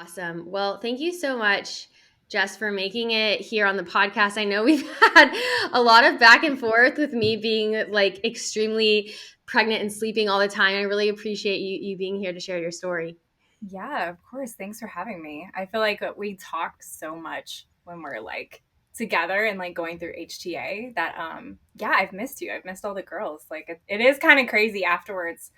Awesome. Well, thank you so much, Jess, for making it here on the podcast. I know we've had a lot of back and forth with me being like extremely pregnant and sleeping all the time. I really appreciate you being here to share your story. Yeah, of course. Thanks for having me. I feel like we talk so much when we're like together and like going through HTA that yeah, I've missed you. I've missed all the girls. Like it is kind of crazy afterwards,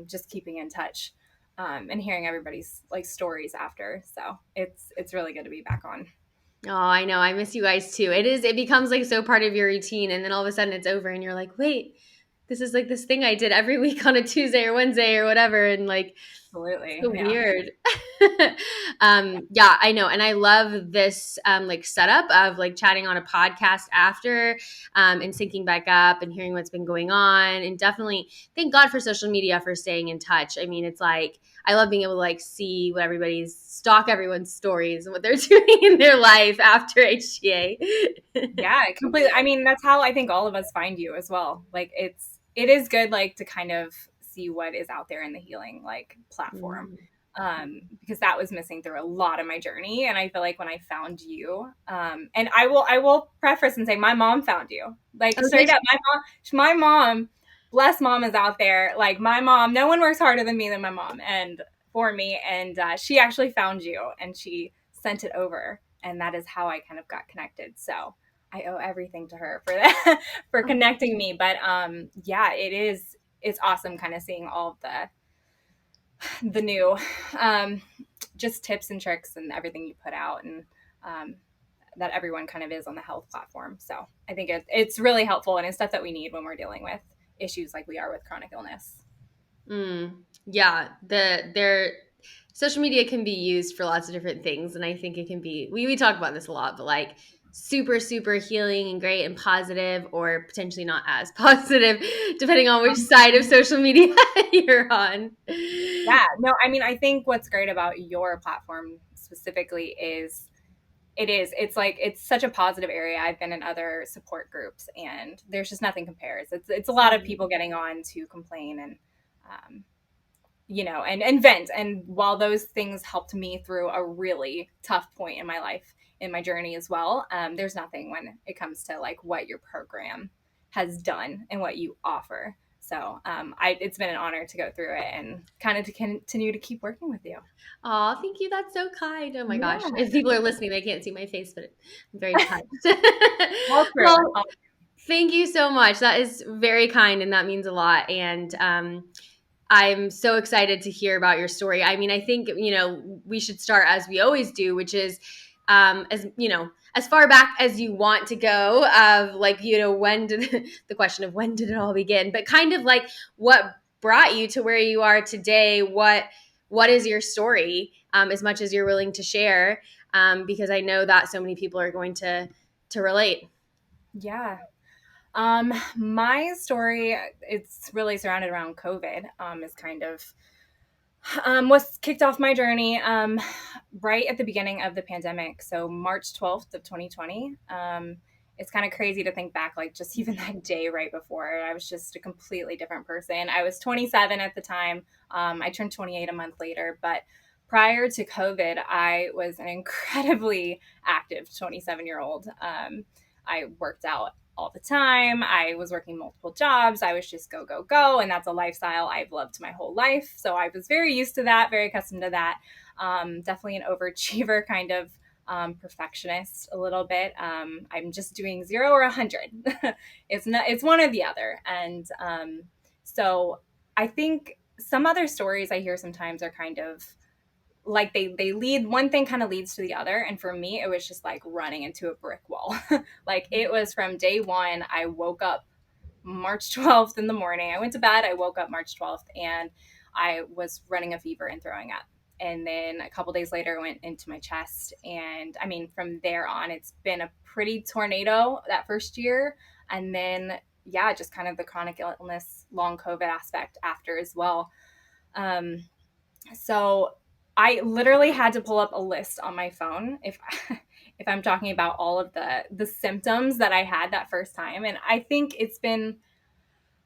just keeping in touch and hearing everybody's like stories after. So it's really good to be back on. Oh, I know. I miss you guys too. It becomes like so part of your routine, and then all of a sudden it's over and you're like, "Wait, this is like this thing I did every week on a Tuesday or Wednesday or whatever." And like Absolutely. so Yeah. weird. Yeah, I know. And I love this like setup of like chatting on a podcast after and syncing back up and hearing what's been going on. And definitely thank God for social media for staying in touch. I mean, it's like I love being able to like see what everybody's stalk everyone's stories and what they're doing in their life after HTA. Yeah, completely. I mean, that's how I think all of us find you as well. Like it is good like to kind of see what is out there in the healing like platform. Mm. Because that was missing through a lot of my journey. And I feel like when I found you, and I will preface and say my mom found you. Like straight Okay. up, my mom, bless mom is out there. Like my mom, no one works harder than me than my mom and for me. And she actually found you and she sent it over. And that is how I kind of got connected. So I owe everything to her for that, for connecting me. But yeah, it's awesome kind of seeing all of the new um, just tips and tricks and everything you put out and um, that everyone kind of is on the health platform. So I think it's really helpful and it's stuff that we need when we're dealing with issues like we are with chronic illness. Yeah, their social media can be used for lots of different things, and I think it can be we talk about this a lot, but like super healing and great and positive, or potentially not as positive, depending on which side of social media you're on. Yeah, no, I mean, I think what's great about your platform specifically is it's like it's such a positive area. I've been in other support groups and there's just nothing compares. It's a lot of people getting on to complain and um, and vent. And while those things helped me through a really tough point in my life, in my journey as well, there's nothing when it comes to like what your program has done and what you offer. So it's been an honor to go through it and kind of to continue to keep working with you. Oh, thank you. That's so kind. Oh my gosh. Yeah, If people are listening, they can't see my face, but I'm very touched. all true. Well, thank you so much. That is very kind and that means a lot. And I'm so excited to hear about your story. I mean, I think, we should start as we always do, which is as far back as you want to go of like, when did the question of when did it all begin, but kind of like what brought you to where you are today? What is your story, as much as you're willing to share, because I know that so many people are going to relate. Yeah. My story, it's really surrounded around COVID, is kind of was kicked off my journey right at the beginning of the pandemic. So March 12th of 2020. It's kind of crazy to think back, like just even that day right before, I was just a completely different person. I was 27 at the time. I turned 28 a month later, but prior to COVID, I was an incredibly active 27-year-old. I worked out all the time. I was working multiple jobs. I was just go, go, go. And that's a lifestyle I've loved my whole life. So I was very used to that, very accustomed to that. Definitely an overachiever, kind of perfectionist a little bit. I'm just doing 0 or 100. It's one or the other. And so I think some other stories I hear sometimes are kind of like they lead, one thing kind of leads to the other, and for me it was just like running into a brick wall. Like it was from day one. I woke up March 12th in the morning. I went to bed, I woke up March 12th, and I was running a fever and throwing up. And then a couple days later, I went into my chest. And I mean, from there on, it's been a pretty tornado that first year. And then, yeah, just kind of the chronic illness, long COVID aspect after as well. Um, so I literally had to pull up a list on my phone if if I'm talking about all of the symptoms that I had that first time. And I think it's been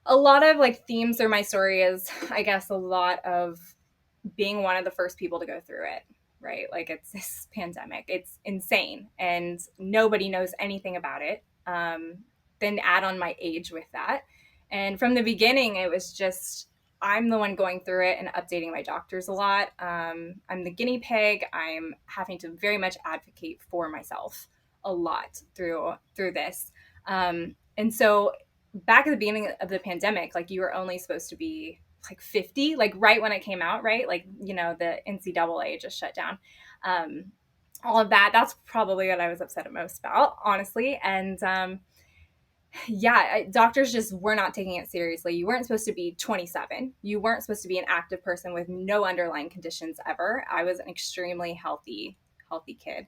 a lot of like themes through my story is, I guess, a lot of being one of the first people to go through it. right? Like it's this pandemic. It's insane and nobody knows anything about it. Then add on my age with that. And from the beginning, it was just, I'm the one going through it and updating my doctors a lot. I'm the guinea pig. I'm having to very much advocate for myself a lot through this. And so back at the beginning of the pandemic, like you were only supposed to be like 50, like right when it came out, right? Like, you know, the NCAA just shut down. Um, all of that, that's probably what I was upset most about, honestly. And yeah, doctors just were not taking it seriously. You weren't supposed to be 27. You weren't supposed to be an active person with no underlying conditions ever. I was an extremely healthy kid.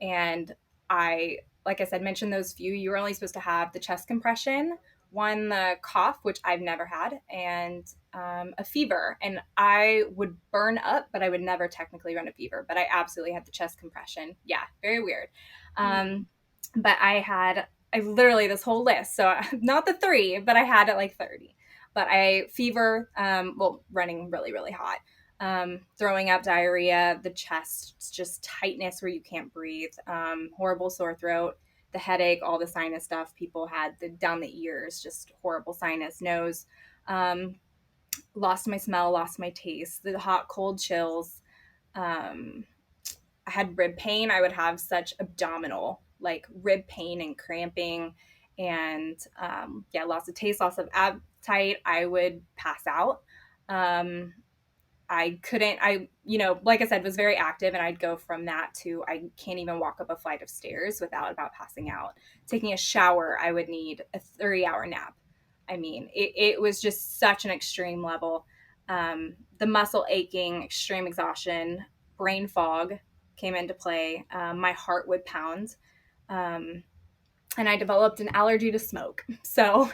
And I, like I said, mentioned those few. You were only supposed to have the chest compression, one, the cough, which I've never had, and a fever. And I would burn up, but I would never technically run a fever. But I absolutely had the chest compression. Yeah, very weird. But I literally this whole list. So not the three, but I had it like 30. But I fever, well, running really, really hot, throwing up, diarrhea, the chest, just tightness where you can't breathe, horrible sore throat, the headache, all the sinus stuff people had down the ears, just horrible sinus, nose, lost my smell, lost my taste, the hot, cold chills. I had rib pain. I would have such abdominal, like rib pain and cramping, and yeah, loss of taste, loss of appetite. I would pass out. I couldn't, you know, like I said, was very active, and I'd go from that to I can't even walk up a flight of stairs without about passing out. Taking a shower, I would need a 30-hour nap. I mean, it was just such an extreme level. The muscle aching, extreme exhaustion, brain fog came into play. My heart would pound. Um, and I developed an allergy to smoke. So,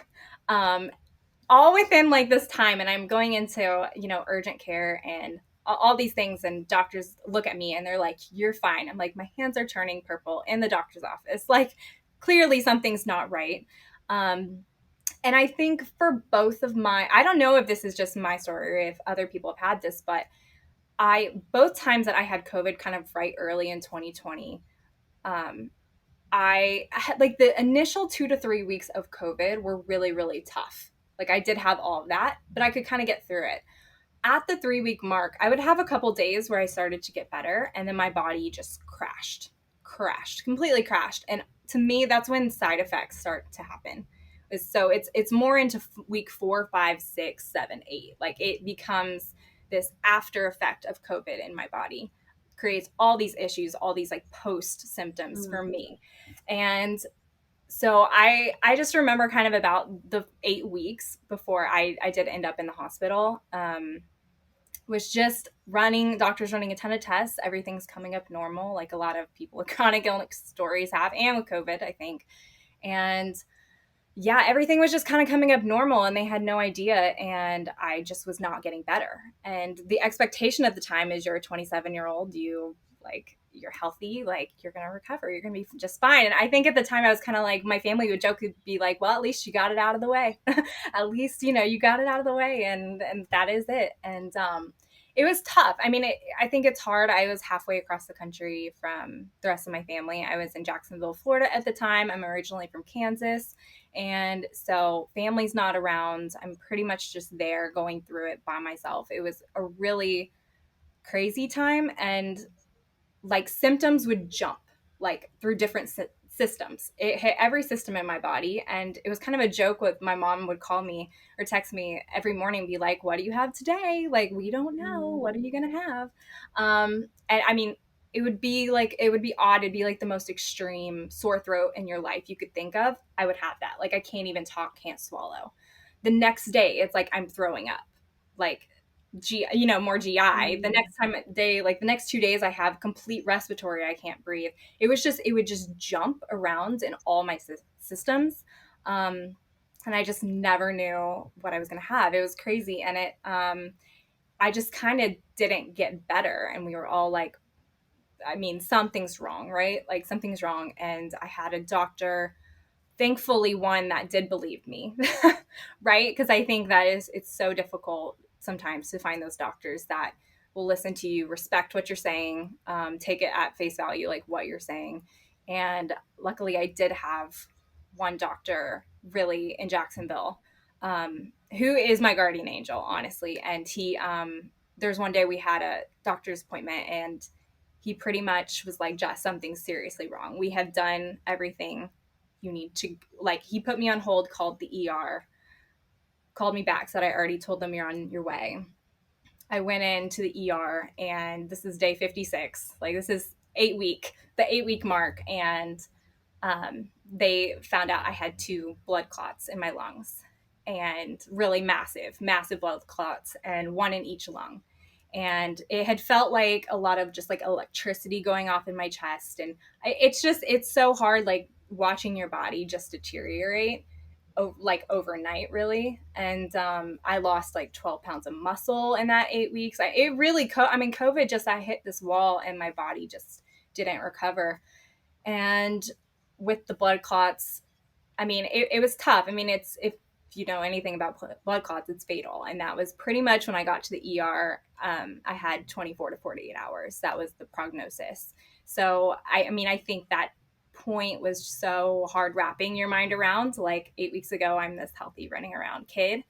all within like this time, and I'm going into, you know, urgent care and all these things, and doctors look at me and they're like, you're fine. I'm like, my hands are turning purple in the doctor's office. Like, clearly something's not right. And I think for both of I don't know if this is just my story or if other people have had this, but both times that I had COVID kind of right early in 2020, I had like the initial 2 to 3 weeks of COVID were really, really tough. Like I did have all of that, but I could kind of get through it. At the 3 week mark, I would have a couple days where I started to get better, and then my body just completely crashed. And to me, that's when side effects start to happen. So it's more into week 4, 5, 6, 7, 8. Like it becomes this after effect of COVID in my body, creates all these issues, all these like post symptoms for me. And so I just remember kind of about the 8 weeks before I did end up in the hospital. Was just doctors running a ton of tests. Everything's coming up normal, like a lot of people with chronic illness stories have, and with COVID, I think. And yeah, everything was just kind of coming up normal, and they had no idea. And I just was not getting better. And the expectation at the time is you're a 27-year-old, you're healthy, like you're going to recover, you're going to be just fine. And I think at the time I was kind of like, my family would joke, would be like, well, at least you got it out of the way. At least, you know, you got it out of the way, and that is it. And it was tough. I mean, I think it's hard. I was halfway across the country from the rest of my family. I was in Jacksonville, Florida at the time. I'm originally from Kansas. And so family's not around. I'm pretty much just there going through it by myself. It was a really crazy time. And like symptoms would jump like through different systems. It hit every system in my body, and it was kind of a joke. With my mom would call me or text me every morning and be like, what do you have today? Like, we don't know, what are you gonna have? And I mean, it would be odd. It'd be like the most extreme sore throat in your life you could think of. I would have that. Like, I can't even talk, can't swallow. The next day it's like I'm throwing up, like more GI. The next the next 2 days, I have complete respiratory. I can't breathe. It would just jump around in all my systems. And I just never knew what I was going to have. It was crazy. And I just kind of didn't get better. And we were all like, I mean, something's wrong, right? Like something's wrong. And I had a doctor, thankfully one that did believe me, right? Because I think it's so difficult sometimes to find those doctors that will listen to you, respect what you're saying, take it at face value, like what you're saying. And luckily, I did have one doctor really in Jacksonville, who is my guardian angel, honestly. And there's one day we had a doctor's appointment, and he pretty much was like, Jess, something's seriously wrong. We have done everything you need to, like, he put me on hold, called the ER, called me back, said, I already told them you're on your way. I went into the ER, and this is day 56. Like, this is the 8 week mark. And they found out I had 2 blood clots in my lungs, and really massive, massive blood clots, and one in each lung. And it had felt like a lot of just like electricity going off in my chest. And it's so hard, like watching your body just deteriorate like overnight, really. And I lost like 12 pounds of muscle in that 8 weeks. COVID just, I hit this wall, and my body just didn't recover. And with the blood clots, I mean, it was tough. I mean, if you know anything about blood clots, it's fatal. And that was pretty much when I got to the ER. I had 24 to 48 hours. That was the prognosis. So I think that point was so hard wrapping your mind around. Like 8 weeks ago, I'm this healthy running around kid,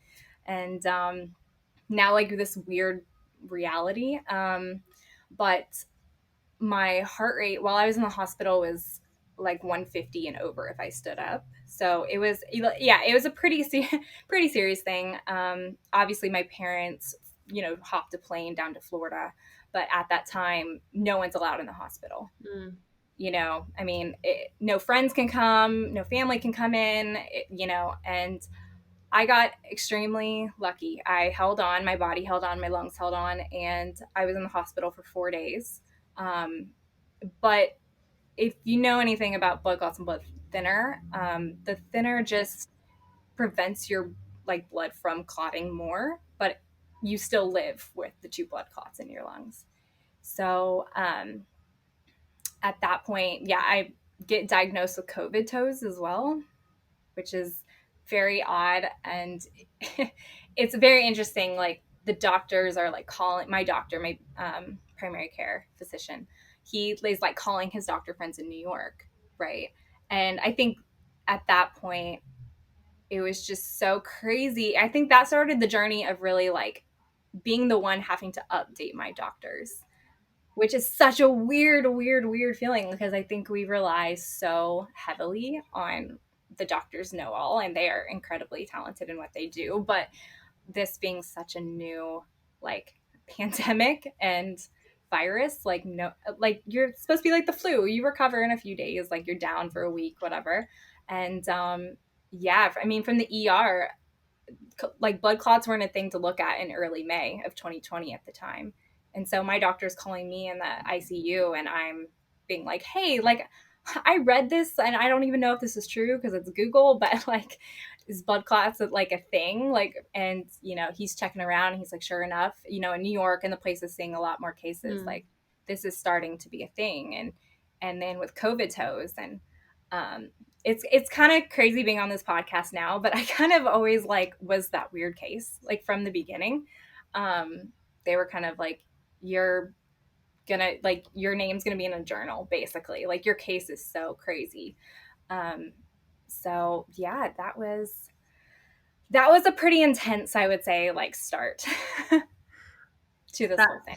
and now like this weird reality. But my heart rate while I was in the hospital was like 150 and over if I stood up. So it was a pretty serious thing. Obviously, my parents, hopped a plane down to Florida, but at that time, no one's allowed in the hospital. Mm. No friends can come, no family can come in, and I got extremely lucky. I held on, my body held on, my lungs held on, and I was in the hospital for 4 days. But if you know anything about blood clots and blood thinner, the thinner just prevents your like blood from clotting more, but you still live with the 2 blood clots in your lungs. So at that point, yeah, I get diagnosed with COVID toes as well, which is very odd. And it's very interesting. Like, the doctors are like calling my doctor, my primary care physician. He is like calling his doctor friends in New York, right? And I think at that point, it was just so crazy. I think that started the journey of really like being the one having to update my doctors, which is such a weird feeling, because I think we rely so heavily on the doctors know all, and they are incredibly talented in what they do. But this being such a new like pandemic and virus, like, no, like, you're supposed to be like the flu, you recover in a few days, like you're down for a week, whatever. And yeah, I mean, from the ER, like blood clots weren't a thing to look at in early May of 2020 at the time. And so my doctor's calling me in the ICU, and I'm being like, hey, like, I read this and I don't even know if this is true because it's Google, but like, is blood clots like a thing? Like, and he's checking around, and he's like, sure enough, in New York and the place is seeing a lot more cases. Like, this is starting to be a thing. And then with COVID toes, and it's kind of crazy being on this podcast now, but I kind of always like was that weird case, like from the beginning. They were kind of like, you're gonna, like, your name's gonna be in a journal, basically, like your case is so crazy. So yeah, that was a pretty intense, I would say, like, start to this whole thing.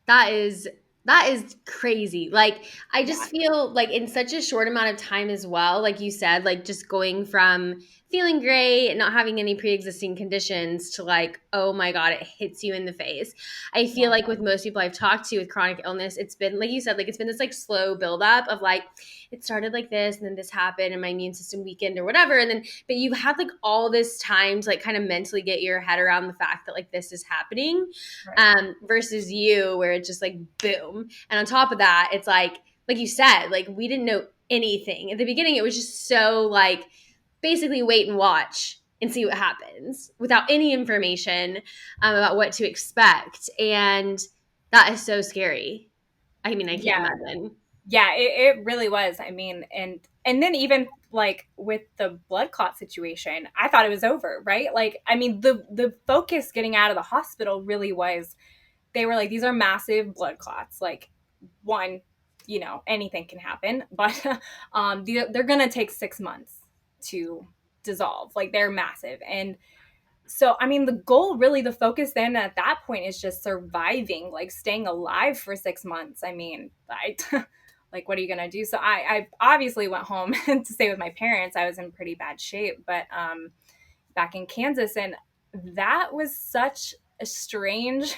That is crazy. Like, I just feel like in such a short amount of time as well, like you said, like just going from feeling great and not having any pre-existing conditions to like, oh my God, it hits you in the face. I feel like with most people I've talked to with chronic illness, it's been, like you said, like it's been this like slow buildup of like, it started like this and then this happened and my immune system weakened or whatever. And then, but you've had like all this time to like kind of mentally get your head around the fact that like this is happening, right. Versus you where it's just like, boom. And on top of that, it's like you said, like we didn't know anything. At the beginning, it was just so like basically wait and watch and see what happens without any information about what to expect. And that is so scary. I mean, I can't imagine. Yeah, it really was. I mean, and then even like with the blood clot situation, I thought it was over, right? Like, I mean, the focus getting out of the hospital really was they were like, these are massive blood clots. Like, one, anything can happen, but they're gonna take 6 months to dissolve. Like, they're massive. And so, I mean, the goal, really, the focus then at that point is just surviving, like staying alive for 6 months. I mean, like, what are you gonna do? So I obviously went home to stay with my parents. I was in pretty bad shape, but back in Kansas, and that was such a strange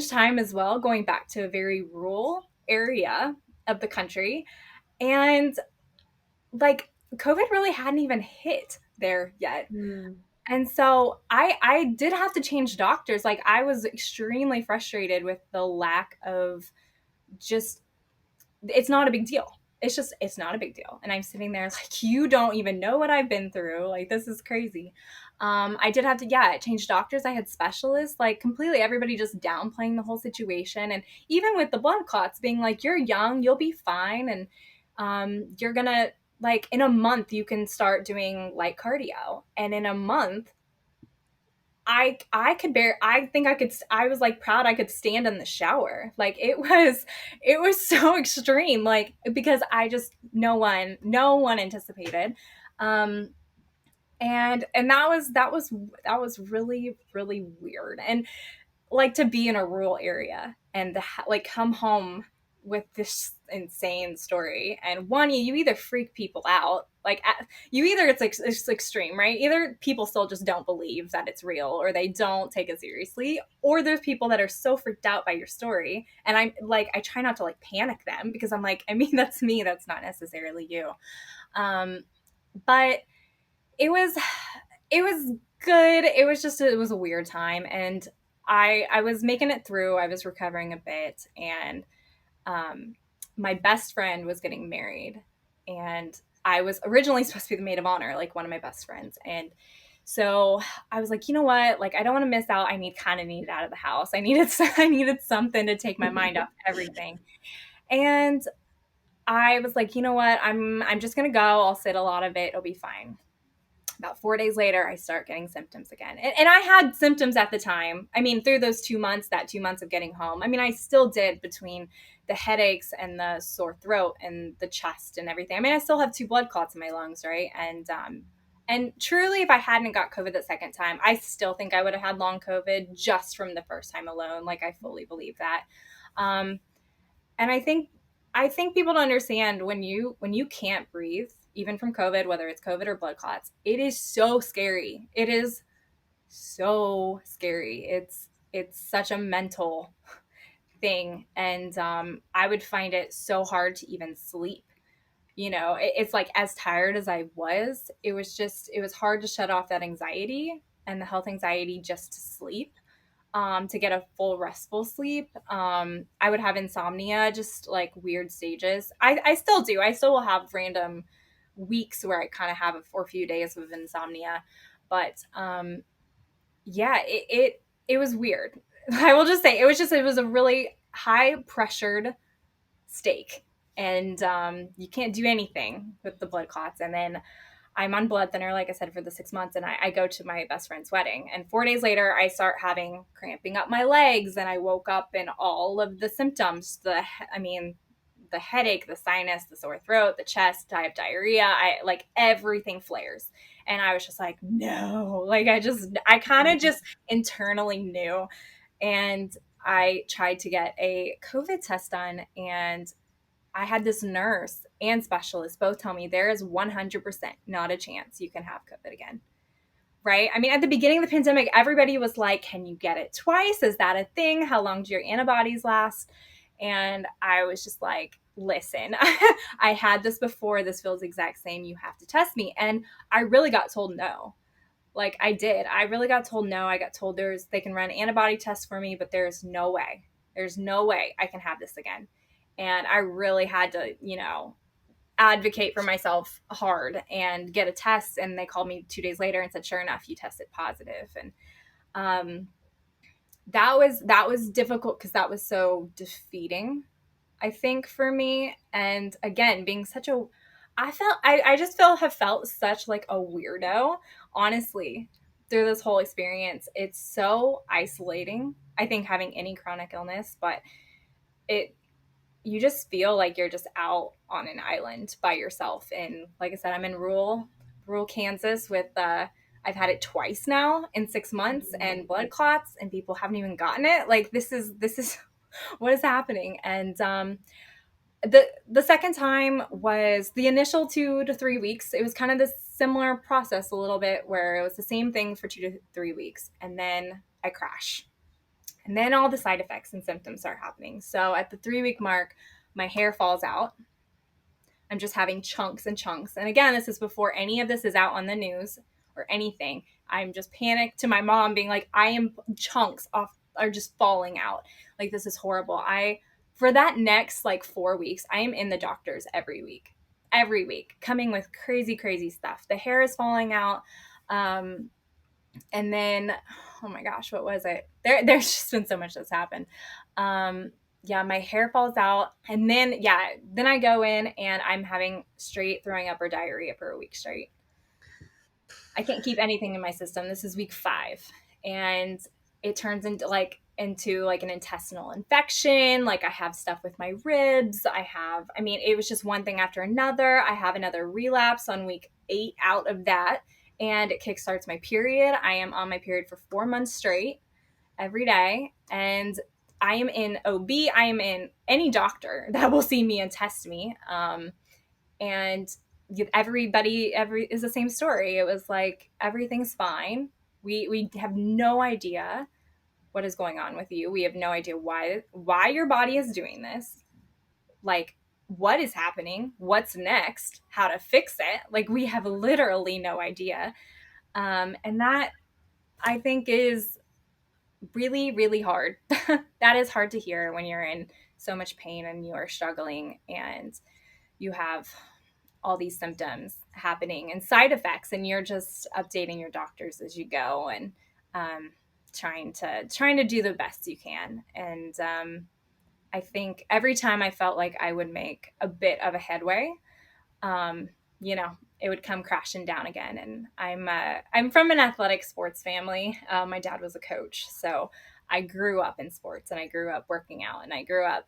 time as well, going back to a very rural area of the country. And like, COVID really hadn't even hit there yet. Mm. And so I did have to change doctors. Like, I was extremely frustrated with the lack of just, it's not a big deal. It's not a big deal. And I'm sitting there like, you don't even know what I've been through. Like, this is crazy. I did have to, yeah, change doctors. I had specialists, like, completely everybody just downplaying the whole situation. And even with the blood clots being like, you're young, you'll be fine. And you're going to, like, in a month, you can start doing light cardio. And in a month, I could bear, I think I could, I was like proud I could stand in the shower. Like, it was so extreme, like, because I just, no one anticipated. Um and that was really, really weird. And like, to be in a rural area and like come home with this insane story. And one, you either freak people out, like, you either, it's extreme, right? Either people still just don't believe that it's real, or they don't take it seriously, or there's people that are so freaked out by your story. And I'm like, I try not to like panic them, because I'm like, I mean, that's me, that's not necessarily you. But it was good. It was a weird time. And I was making it through. I was recovering a bit. And um my best friend was getting married, and I was originally supposed to be the maid of honor, like one of my best friends. And so I was like, you know what, like, I don't want to miss out. I needed out of the house. I needed something to take my mind off everything. And I was like, you know what, I'm just gonna go. I'll sit a lot of it, it'll be fine. About 4 days later, I start getting symptoms again. And I had symptoms at the time. I mean, through those 2 months, that 2 months of getting home, I mean, I still did, between the headaches and the sore throat and the chest and everything. I mean, I still have two blood clots in my lungs, right? And truly, if I hadn't got COVID the second time, I still think I would have had long COVID just from the first time alone. Like, I fully believe that. Um, and I think people don't understand, when you can't breathe, even from COVID, whether it's COVID or blood clots, it is so scary. It is so scary. It's such a mental thing. And I would find it so hard to even sleep. It's like, as tired as I was, it was hard to shut off that anxiety and the health anxiety just to sleep, to get a full restful sleep. I would have insomnia, just like weird stages. I still do. I still will have random weeks where I kind of have a few days of insomnia. But yeah, it was weird. I will just say, it was a really high pressured steak. And you can't do anything with the blood clots. And then I'm on blood thinner, like I said, for the 6 months, and I go to my best friend's wedding. And 4 days later, I start having cramping up my legs, and I woke up in all of the symptoms. The headache, the sinus, the sore throat, the chest. I have diarrhea. I like, everything flares, and I was just like, no, like, I kind of just internally knew. And I tried to get a COVID test done, and I had this nurse and specialist both tell me there is 100% not a chance you can have COVID again. Right? I mean, at the beginning of the pandemic, everybody was like, can you get it twice? Is that a thing? How long do your antibodies last? And I was just like, listen, I had this before. This feels the exact same. You have to test me. And I really got told no. Like, I did. I really got told no. I got told they can run antibody tests for me, but there's no way. There's no way I can have this again. And I really had to, advocate for myself hard and get a test. And they called me 2 days later and said, sure enough, you tested positive. And um, that was difficult, because that was so defeating, I think, for me. And again, being such a, I just have felt such like a weirdo, honestly, through this whole experience, it's so isolating, I think, having any chronic illness, but it you just feel like you're just out on an island by yourself. And like I said, I'm in rural Kansas with I've had it twice now in 6 months and blood clots, and people haven't even gotten it. Like this is what is happening. And the second time was the initial 2 to 3 weeks. It was kind of this similar process a little bit where it was the same thing for 2 to 3 weeks, and then I crash. And then all the side effects and symptoms start happening. So at the 3 week mark, my hair falls out. I'm just having chunks and chunks. And again, this is before any of this is out on the news or anything. I'm just panicked to my mom, being like, I am chunks off are just falling out. Like, this is horrible. For that next like 4 weeks, I am in the doctors every week, coming with crazy, crazy stuff. The hair is falling out. And then, oh my gosh, what was it? There's just been so much that's happened. Yeah, my hair falls out. And then, then I go in and I'm having straight throwing up or diarrhea for a week straight. I can't keep anything in my system. This is week 5. And it turns into like an intestinal infection. Like, I have stuff with my ribs. I mean, it was just one thing after another. I have another relapse on week 8 out of that. And it kickstarts my period. I am on my period for 4 months straight every day. And I am in OB. I am in any doctor that will see me and test me. And everybody is the same story. It was like, everything's fine. We have no idea what is going on with you. We have no idea why your body is doing this. Like, what is happening? What's next? How to fix it? Like, we have literally no idea. And that, I think, is really, really hard. That is hard to hear when you're in so much pain and you are struggling and you have all these symptoms happening and side effects, and you're just updating your doctors as you go, and trying to do the best you can. And I think every time I felt like I would make a bit of a headway, it would come crashing down again. And I'm from an athletic sports family. My dad was a coach, so I grew up in sports, and I grew up working out, and I grew up,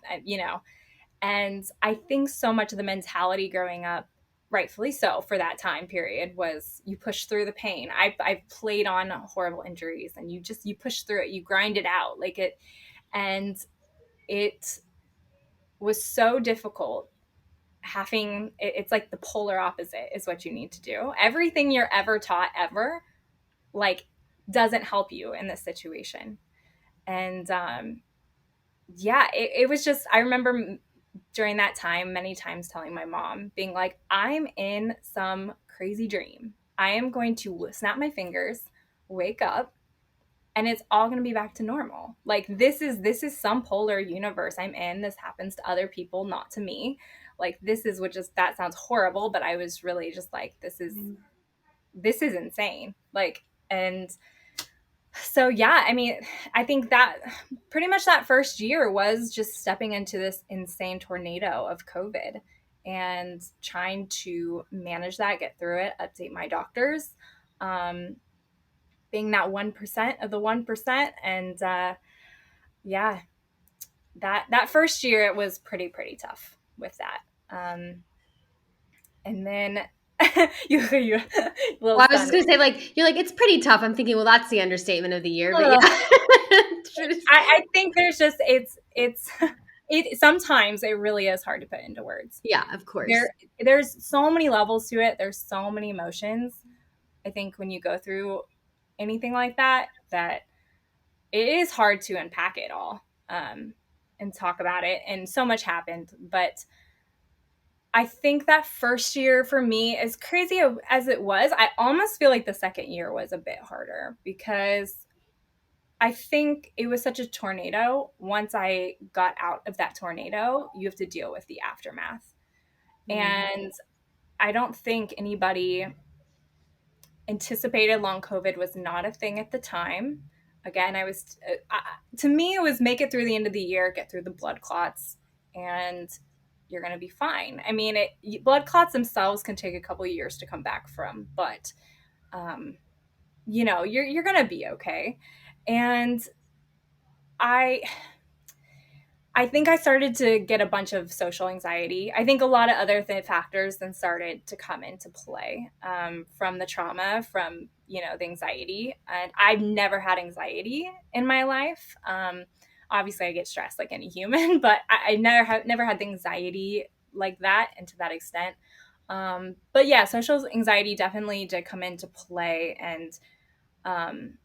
and I think so much of the mentality growing up, rightfully so, for that time period, was you push through the pain. I've played on horrible injuries, and you push through it, you grind it out, like it, and it was so difficult having it's like the polar opposite is what you need to do. Everything you're ever taught ever, like, doesn't help you in this situation. And it was just, I remember during that time many times telling my mom, being like, I'm in some crazy dream. I am going to snap my fingers, wake up, and it's all going to be back to normal. Like, this is some polar universe I'm in. This happens to other people, not to me. Like, this is that sounds horrible, but I was really just like, this is insane. Like, and so, I mean, I think that pretty much that first year was just stepping into this insane tornado of COVID and trying to manage that, get through it, update my doctors, being that 1% of the 1%. And that first year, it was pretty tough with that. And then you Well, I was just gonna say, like, you're like, it's pretty tough. I'm thinking, well, that's the understatement of the year, but yeah. I think there's just it sometimes it really is hard to put into words. Yeah, of course. There's so many levels to it. There's so many emotions. I think when you go through anything like that it is hard to unpack it all, and talk about it. And so much happened, but I think that first year for me, as crazy as it was, I almost feel like the second year was a bit harder, because I think it was such a tornado. Once I got out of that tornado, you have to deal with the aftermath. And I don't think anybody anticipated long COVID was not a thing at the time. Again, to me, it was make it through the end of the year, get through the blood clots, and you're going to be fine. I mean, blood clots themselves can take a couple of years to come back from, but you're going to be okay. And I I think I started to get a bunch of social anxiety. I think a lot of other factors then started to come into play, from the trauma, from the anxiety. And I've never had anxiety in my life. Obviously, I get stressed like any human, but I never had the anxiety like that and to that extent. But yeah, social anxiety definitely did come into play, um,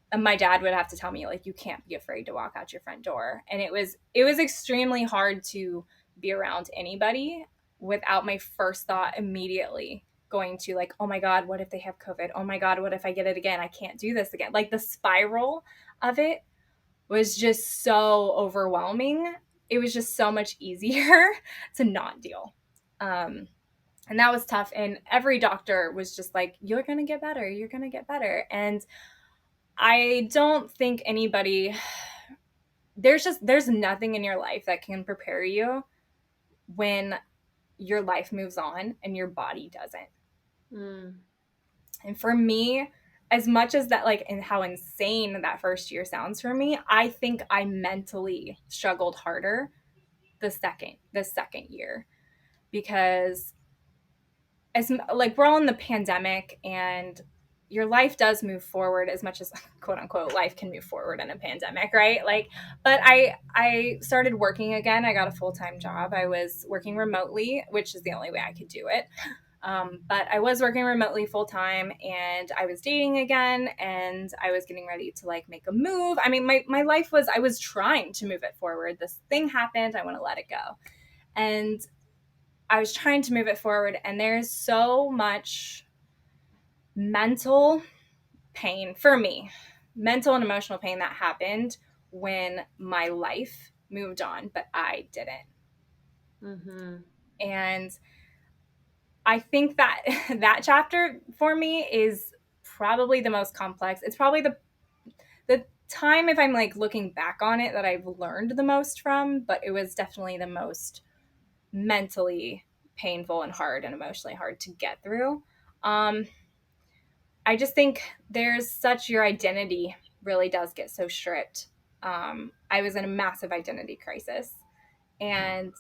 and my dad would have to tell me, like, you can't be afraid to walk out your front door. And it was extremely hard to be around anybody without my first thought immediately going to, like, oh my god, what if they have COVID? Oh my god, what if I get it again? I can't do this again. Like, the spiral of it was just so overwhelming. It was just so much easier to not deal. Um, and that was tough, and every doctor was just like, you're gonna get better, you're gonna get better. And I don't think anybody, there's nothing in your life that can prepare you when your life moves on and your body doesn't. Mm. And for me, as much as that, like, and how insane that first year sounds for me, I think I mentally struggled harder the second year, because as like, we're all in the pandemic, and your life does move forward as much as, quote unquote, life can move forward in a pandemic, right? Like, but I started working again. I got a full-time job. I was working remotely, which is the only way I could do it. But I was working remotely full time, and I was dating again, and I was getting ready to, like, make a move. I mean, my life was, I was trying to move it forward. This thing happened. I want to let it go. And I was trying to move it forward, and there's so much mental pain for me, mental and emotional pain that happened when my life moved on, but I didn't. Mm-hmm. And I think that that chapter for me is probably the most complex. It's probably the time, if I'm, like, looking back on it, that I've learned the most from, but it was definitely the most mentally painful and hard and emotionally hard to get through. Um, I just think there's such, your identity really does get so stripped. I was in a massive identity crisis, and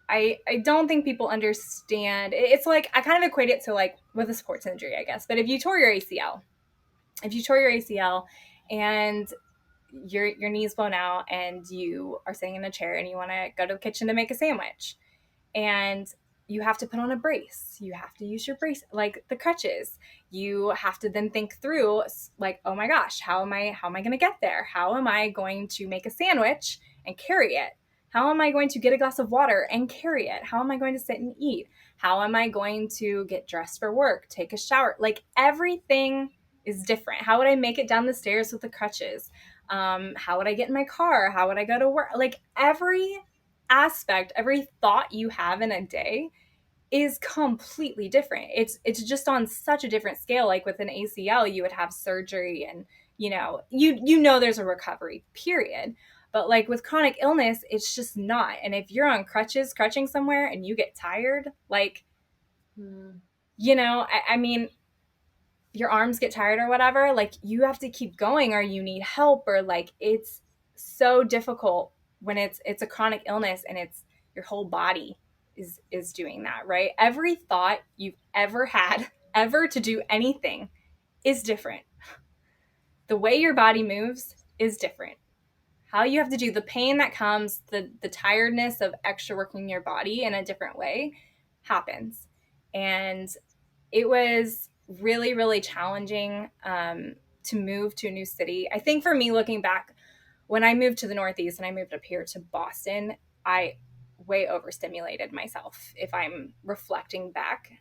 I don't think people understand. It's like, I kind of equate it to, like, with a sports injury, I guess. But if you tore your ACL, and your knee's blown out, and you are sitting in a chair, and you want to go to the kitchen to make a sandwich, and you have to put on a brace. You have to use your brace, like the crutches. You have to then think through, like, oh my gosh, how am I going to get there? How am I going to make a sandwich and carry it? How am I going to get a glass of water and carry it? How am I going to sit and eat? How am I going to get dressed for work, take a shower? Like, everything is different. How would I make it down the stairs with the crutches? How would I get in my car? How would I go to work? Like, every aspect, every thought you have in a day is completely different. It's just on such a different scale. Like, with an ACL, you would have surgery, and there's a recovery period. But, like, with chronic illness, it's just not. And if you're on crutches, crutching somewhere, and you get tired, like, Mm. I mean, your arms get tired or whatever, like, you have to keep going, or you need help, or, like, it's so difficult when it's a chronic illness, and it's your whole body is doing that, right? Every thought you've ever had ever to do anything is different. The way your body moves is different. How you have to do, the pain that comes, the tiredness of extra working your body in a different way happens. And it was really, really challenging, to move to a new city. I think for me, looking back, when I moved to the Northeast and I moved up here to Boston, I way overstimulated myself. If I'm reflecting back,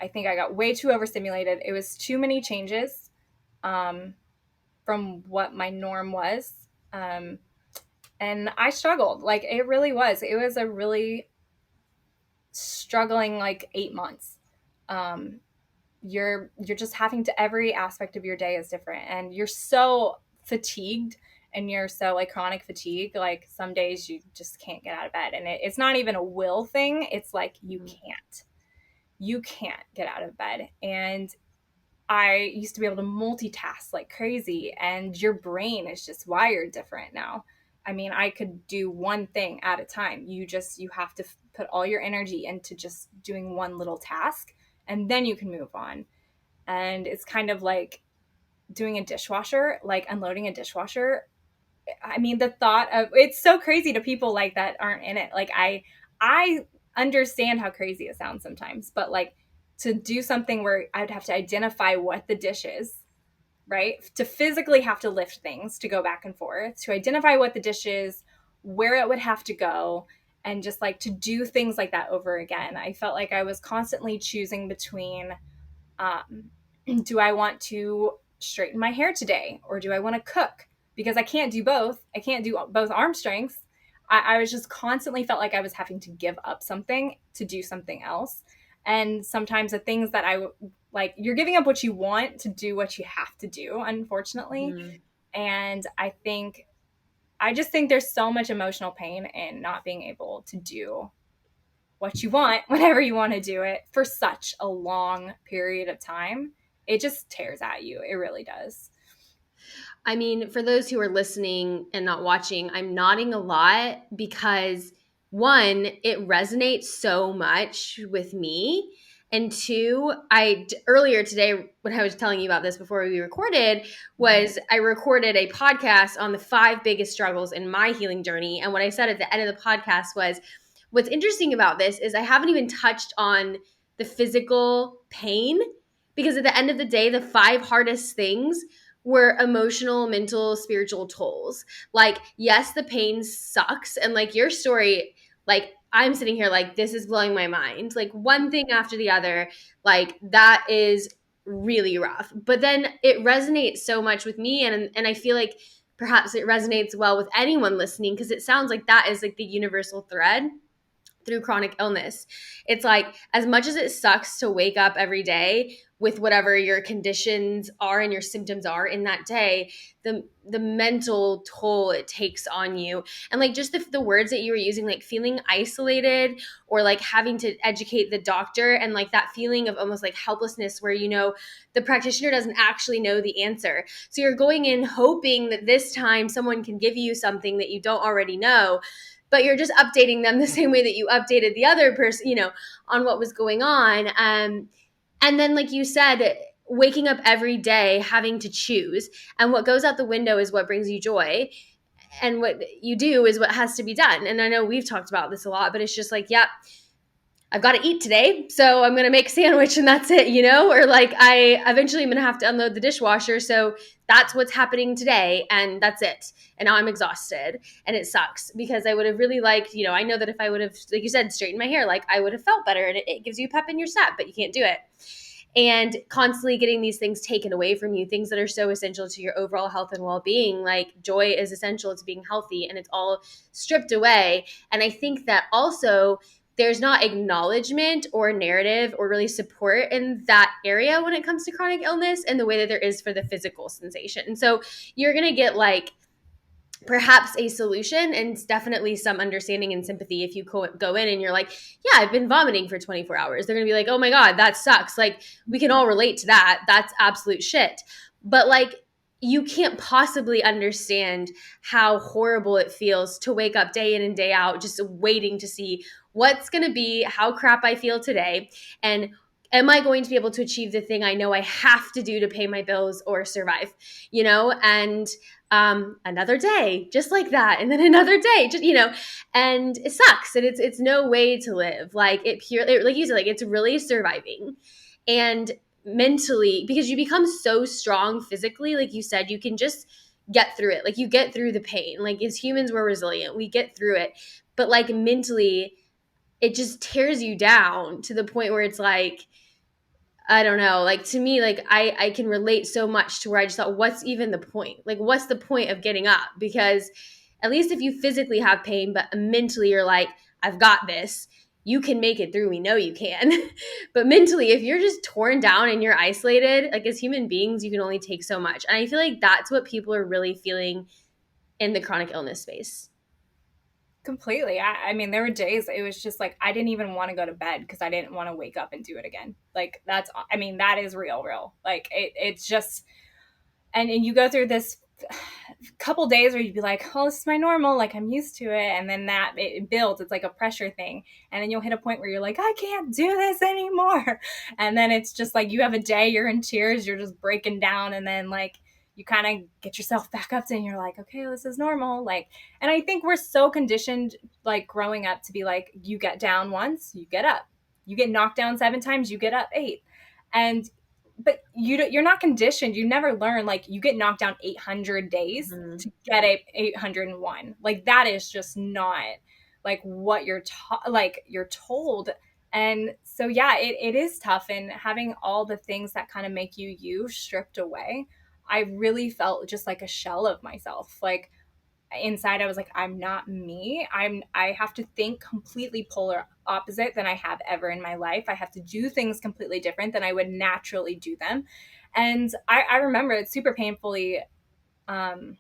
I think I got way too overstimulated. It was too many changes, um, from what my norm was. And I struggled. Like, it really was. It was a really struggling, like, 8 months. Um, you're just having to, every aspect of your day is different, and you're so fatigued, and you're so, like, chronic fatigue. Like, some days you just can't get out of bed, and it's not even a will thing. It's like, you can't get out of bed. And I used to be able to multitask like crazy, and your brain is just wired different now. I mean, I could do one thing at a time. You have to put all your energy into just doing one little task, and then you can move on. And it's kind of like doing a dishwasher, like unloading a dishwasher. I mean, the thought of it's so crazy to people like that aren't in it. Like I understand how crazy it sounds sometimes, but like to do something where I'd have to identify what the dish is, right? To physically have to lift things, to go back and forth, to identify what the dish is, where it would have to go, and just like to do things like that over again. I felt like I was constantly choosing between um, do I want to straighten my hair today or do I want to cook? Because I can't do both. I can't do both arm strengths. I was just constantly felt like I was having to give up something to do something else. And sometimes the things that I like, you're giving up what you want to do what you have to do, unfortunately. Mm. And I just think there's so much emotional pain in not being able to do what you want whenever you want to do it for such a long period of time. It just tears at you. It really does. I mean, for those who are listening and not watching, I'm nodding a lot because one, it resonates so much with me. And two, I earlier today when I was telling you about this before we recorded was I recorded a podcast on the 5 biggest struggles in my healing journey. And what I said at the end of the podcast was what's interesting about this is I haven't even touched on the physical pain because at the end of the day, the 5 hardest things were emotional, mental, spiritual tolls. Like, yes, the pain sucks. And like your story, like, I'm sitting here like, this is blowing my mind. Like, one thing after the other, like, that is really rough. But then it resonates so much with me. And I feel like perhaps it resonates well with anyone listening because it sounds like that is like the universal thread through chronic illness. It's like as much as it sucks to wake up every day with whatever your conditions are and your symptoms are in that day, the mental toll it takes on you and like just the words that you were using, like feeling isolated or like having to educate the doctor and like that feeling of almost like helplessness where the practitioner doesn't actually know the answer, so you're going in hoping that this time someone can give you something that you don't already know, but you're just updating them the same way that you updated the other person, on what was going on. And then, like you said, waking up every day having to choose, and what goes out the window is what brings you joy. And what you do is what has to be done. And I know we've talked about this a lot, but it's just like, yep, I've got to eat today, so I'm going to make a sandwich and that's it, or like I eventually am going to have to unload the dishwasher, so that's what's happening today and that's it. And now I'm exhausted and it sucks because I would have really liked, I know that if I would have, like you said, straightened my hair, like I would have felt better and it gives you pep in your step, but you can't do it. And constantly getting these things taken away from you, things that are so essential to your overall health and well-being, like joy is essential to being healthy, and it's all stripped away. And I think that also there's not acknowledgement or narrative or really support in that area when it comes to chronic illness in the way that there is for the physical sensation. And so you're going to get like perhaps a solution and definitely some understanding and sympathy if you go in and you're like, yeah, I've been vomiting for 24 hours. They're going to be like, oh my God, that sucks. Like we can all relate to that. That's absolute shit. But like, you can't possibly understand how horrible it feels to wake up day in and day out, just waiting to see what's going to be, how crap I feel today. And am I going to be able to achieve the thing I know I have to do to pay my bills or survive, and another day just like that, and then another day just and it sucks, and it's no way to live. Like like you said, like it's really surviving. And mentally, because you become so strong physically, like you said, you can just get through it. Like you get through the pain. Like as humans, we're resilient, we get through it. But like mentally, it just tears you down to the point where it's like, I don't know. Like to me, like I can relate so much to where I just thought, what's even the point? Like, what's the point of getting up? Because at least if you physically have pain, but mentally you're like, I've got this, you can make it through. We know you can. But mentally, if you're just torn down and you're isolated, like as human beings, you can only take so much. And I feel like that's what people are really feeling in the chronic illness space. completely. I mean, there were days it was just like I didn't even want to go to bed because I didn't want to wake up and do it again. Like that's, I mean, that is real. Like it's just, and you go through this couple days where you'd be like, oh, this is my normal, like I'm used to it, and then that it builds. It's like a pressure thing, and then you'll hit a point where you're like, I can't do this anymore, and then it's just like you have a day, you're in tears, you're just breaking down, and then like you kind of get yourself back up and you're like, okay, this is normal. Like, and I think we're so conditioned, like growing up, to be like, you get down once, you get up, you get knocked down 7 times, you get up 8, and but you're not conditioned. You never learn. Like you get knocked down 800 days Mm-hmm. to get a 801. Like that is just not like what you're taught. Like you're told. And so yeah, it is tough. And having all the things that kind of make you stripped away, I really felt just like a shell of myself. Like inside I was like, I'm not me. I have to think completely polar opposite than I have ever in my life. I have to do things completely different than I would naturally do them. And I remember it super painfully. um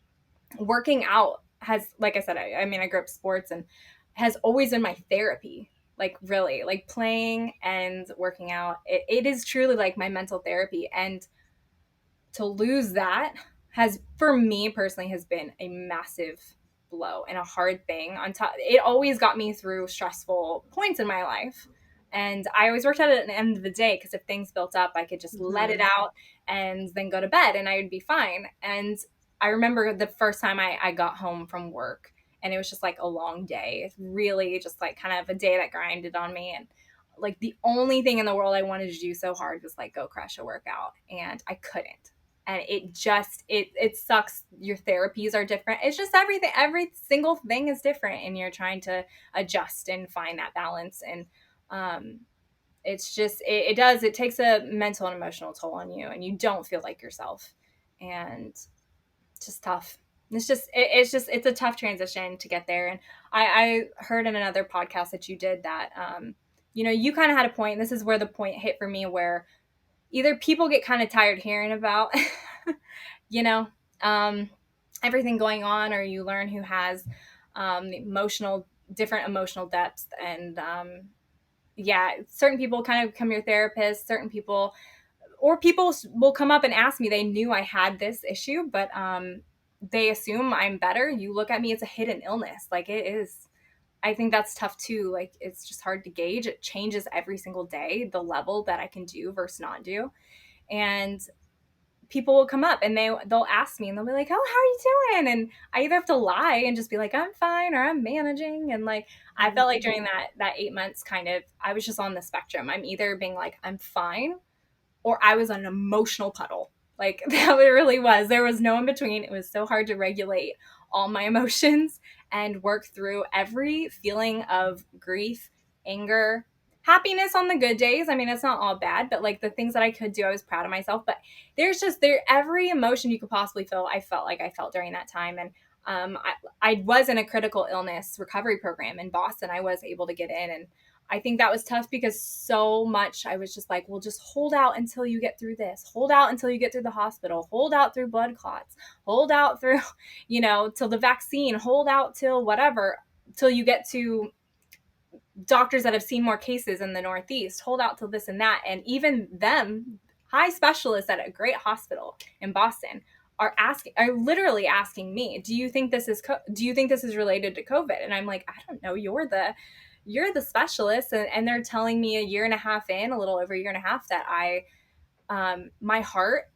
Working out has, like I said, I mean, I grew up sports and has always been my therapy. Like really, like playing and working out, it is truly like my mental therapy. And to lose that has, for me personally, has been a massive blow and a hard thing. On top, it always got me through stressful points in my life, and I always worked at it at the end of the day, because if things built up, I could just let it Mm-hmm. out and then go to bed and I would be fine. And I remember the first time I got home from work, and it was just like a long day. It's really just like kind of a day that grinded on me, and like the only thing in the world I wanted to do so hard was like go crush a workout, and I couldn't. And it just it sucks. Your therapies are different. It's just everything, every single thing is different, and you're trying to adjust and find that balance. And um it's just it takes a mental and emotional toll on you, and you don't feel like yourself. And it's just tough. It's a tough transition to get there. And I heard in another podcast that you did that, you kind of had a point. This is where the point hit for me, where either people get kind of tired hearing about you know um, everything going on, or you learn who has emotional different emotional depths. And yeah, certain people kind of become your therapist. Certain people, or people will come up and ask me, they knew I had this issue, but they assume I'm better. You look at me, it's a hidden illness. Like it is. I think that's tough too. Like it's just hard to gauge. It changes every single day, the level that I can do versus not do. And people will come up and they'll ask me, and they'll be like, oh, how are you doing? And I either have to lie and just be like, I'm fine, or I'm managing. And like I felt like during that 8 months, kind of, I was just on the spectrum. I'm either being like, I'm fine, or I was an emotional puddle. Like that it really was. There was no in between. It was so hard to regulate all my emotions and work through every feeling of grief, anger, happiness on the good days. I mean, it's not all bad, but like the things that I could do, I was proud of myself. But there's just every emotion you could possibly feel, I felt like I felt during that time. And I was in a critical illness recovery program in Boston. I was able to get in, and I think that was tough because so much I was just like, well, just hold out until you get through this. Hold out until you get through the hospital. Hold out through blood clots. Hold out through, till the vaccine. Hold out till whatever, till you get to doctors that have seen more cases in the Northeast. Hold out till this and that. And even them, high specialists at a great hospital in Boston, are literally asking me, do you think this is related to COVID? And I'm like, I don't know. You're the specialist. And they're telling me a year and a half in, a little over a year and a half, that my heart,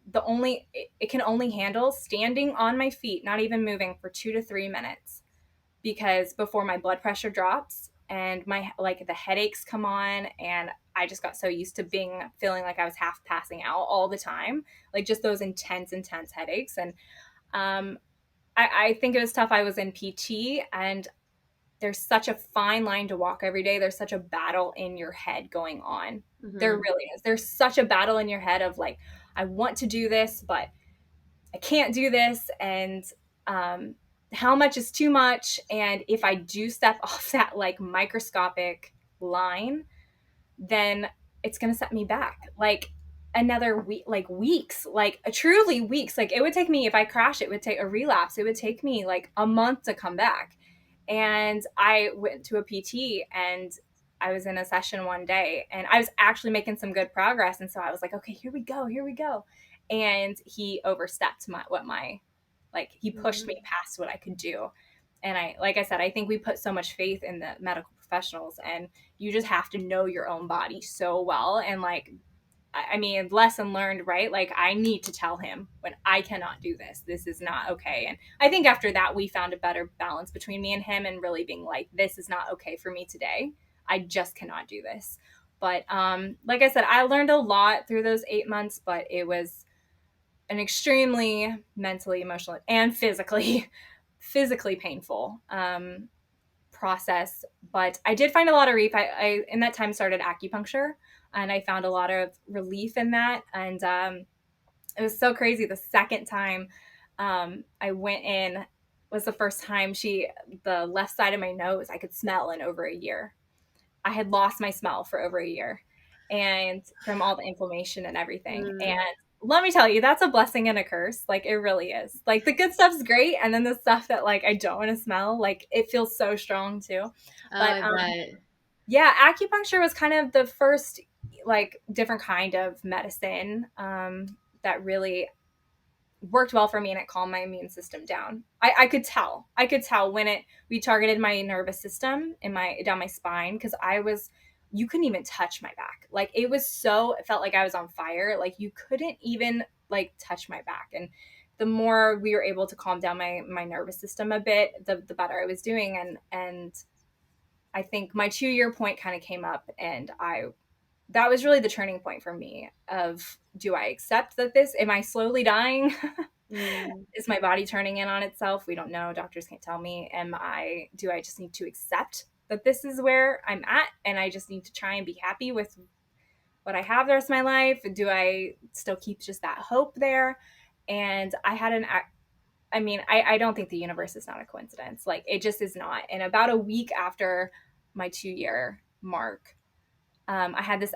it can only handle standing on my feet, not even moving, for 2 to 3 minutes, because before my blood pressure drops and my, like, the headaches come on. And I just got so used to feeling like I was half passing out all the time, like just those intense headaches. And um I think it was tough. I was in PT, and there's such a fine line to walk every day. There's such a battle in your head going on. There Mm-hmm. really is. There's such a battle in your head of like, I want to do this, but I can't do this. And um, how much is too much? And if I do step off that like microscopic line, then it's going to set me back like another week, like weeks, like truly weeks. Like it would take me, if I crash, it would take a relapse. It would take me like a month to come back. And I went to a PT, and I was in a session one day, and I was actually making some good progress. And so I was like, okay, here we go, here we go. And he overstepped like he pushed me Mm. past what I could do. And like I said, I think we put so much faith in the medical professionals, and you just have to know your own body so well. And like, I mean, lesson learned, right? Like, I need to tell him when I cannot do this. This is not okay. And I think after that, we found a better balance between me and him, and really being like, this is not okay for me today. I just cannot do this. But like I said, I learned a lot through those 8 months, but it was an extremely mentally, emotionally, and physically painful process. But I did find a lot of relief. I in that time started acupuncture, and I found a lot of relief in that. And it was so crazy. The second time I went in was the first time the left side of my nose I could smell in over a year. I had lost my smell for over a year, and from all the inflammation and everything. And Mm. let me tell you, that's a blessing and a curse. Like, it really is. Like, the good stuff's great, and then the stuff that like I don't want to smell, like, it feels so strong too. Oh, But I bet. yeah, acupuncture was kind of the first like different kind of medicine that really worked well for me, and it calmed my immune system down. I could tell when it we targeted my nervous system in my down my spine, because I was you couldn't even touch my back. Like, it was so it felt like I was on fire. Like, you couldn't even like touch my back. And the more we were able to calm down my nervous system a bit, the better I was doing. And I think my 2 year point kind of came up, and I that was really the turning point for me of, do I accept that this am I slowly dying? Mm. Is my body turning in on itself? We don't know. Doctors can't tell me. Do I just need to accept that this is where I'm at, and I just need to try and be happy with what I have the rest of my life? Do I still keep just that hope there? And I mean, I don't think the universe is not a coincidence. Like, it just is not. And about a week after my 2 year mark, I had this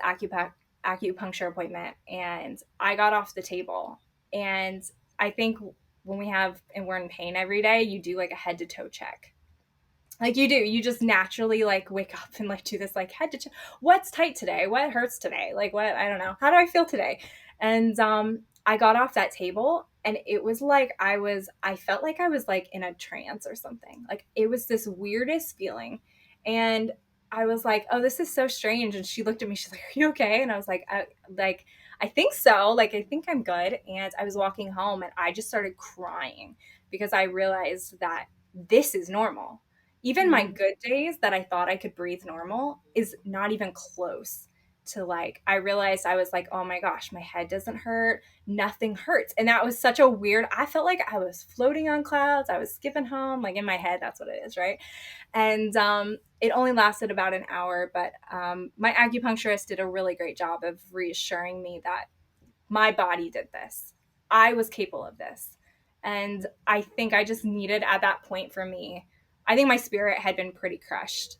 acupuncture appointment, and I got off the table. And I think when we're in pain every day, you do like a head to toe check. Like, you just naturally like wake up and like do this like head to toe. What's tight today? What hurts today? Like, what? I don't know. How do I feel today? And I got off that table, and it was like I felt like I was like in a trance or something. Like, it was this weirdest feeling. And I was like, oh, this is so strange. And she looked at me, she's like, are you okay? And I was like, I think so. Like, I think I'm good. And I was walking home, and I just started crying, because I realized that this is normal. Even my Mm. good days that I thought I could breathe normal is not even close to, like, I realized I was like, oh my gosh, my head doesn't hurt, nothing hurts. And that was such a weird, I felt like I was floating on clouds. I was skipping home, like in my head, that's what it is, right? And it only lasted about an hour, but my acupuncturist did a really great job of reassuring me that my body did this. I was capable of this. And I think I just needed at that point for me, I think my spirit had been pretty crushed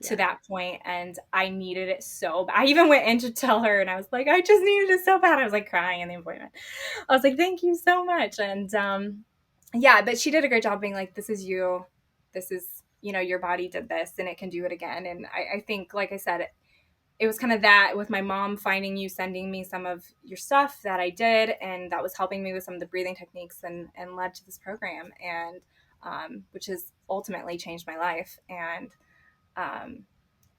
to Yeah. that point, and I needed it so bad. I even went in to tell her, and I was like, I just needed it so bad. I was like crying in the appointment. I was like, thank you so much. And yeah, but she did a great job being like, this is you. This is, your body did this, and it can do it again. And I think, like I said, it was kind of that with my mom finding you, sending me some of your stuff that I did, and that was helping me with some of the breathing techniques, and led to this program, and which has ultimately changed my life. And um,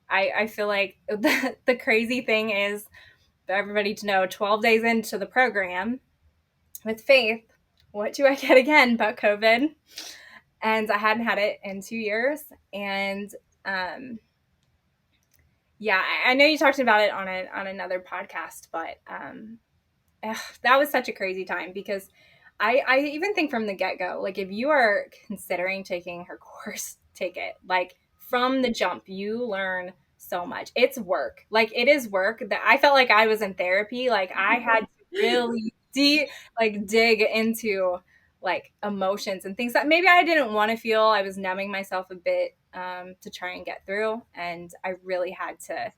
I feel like the crazy thing is for everybody to know, 12 days into the program with Faith, what do I get again but COVID? And I hadn't had it in 2 years. And um, yeah, I know you talked about it on another podcast, but that was such a crazy time, because I even think from the get go, like, if you are considering taking her course, take it. Like, from the jump, you learn so much. It's work. Like, it is work that I felt like I was in therapy. Like, I had to really dig into like emotions and things that maybe I didn't want to feel. I was numbing myself a bit to try and get through. And I really had to,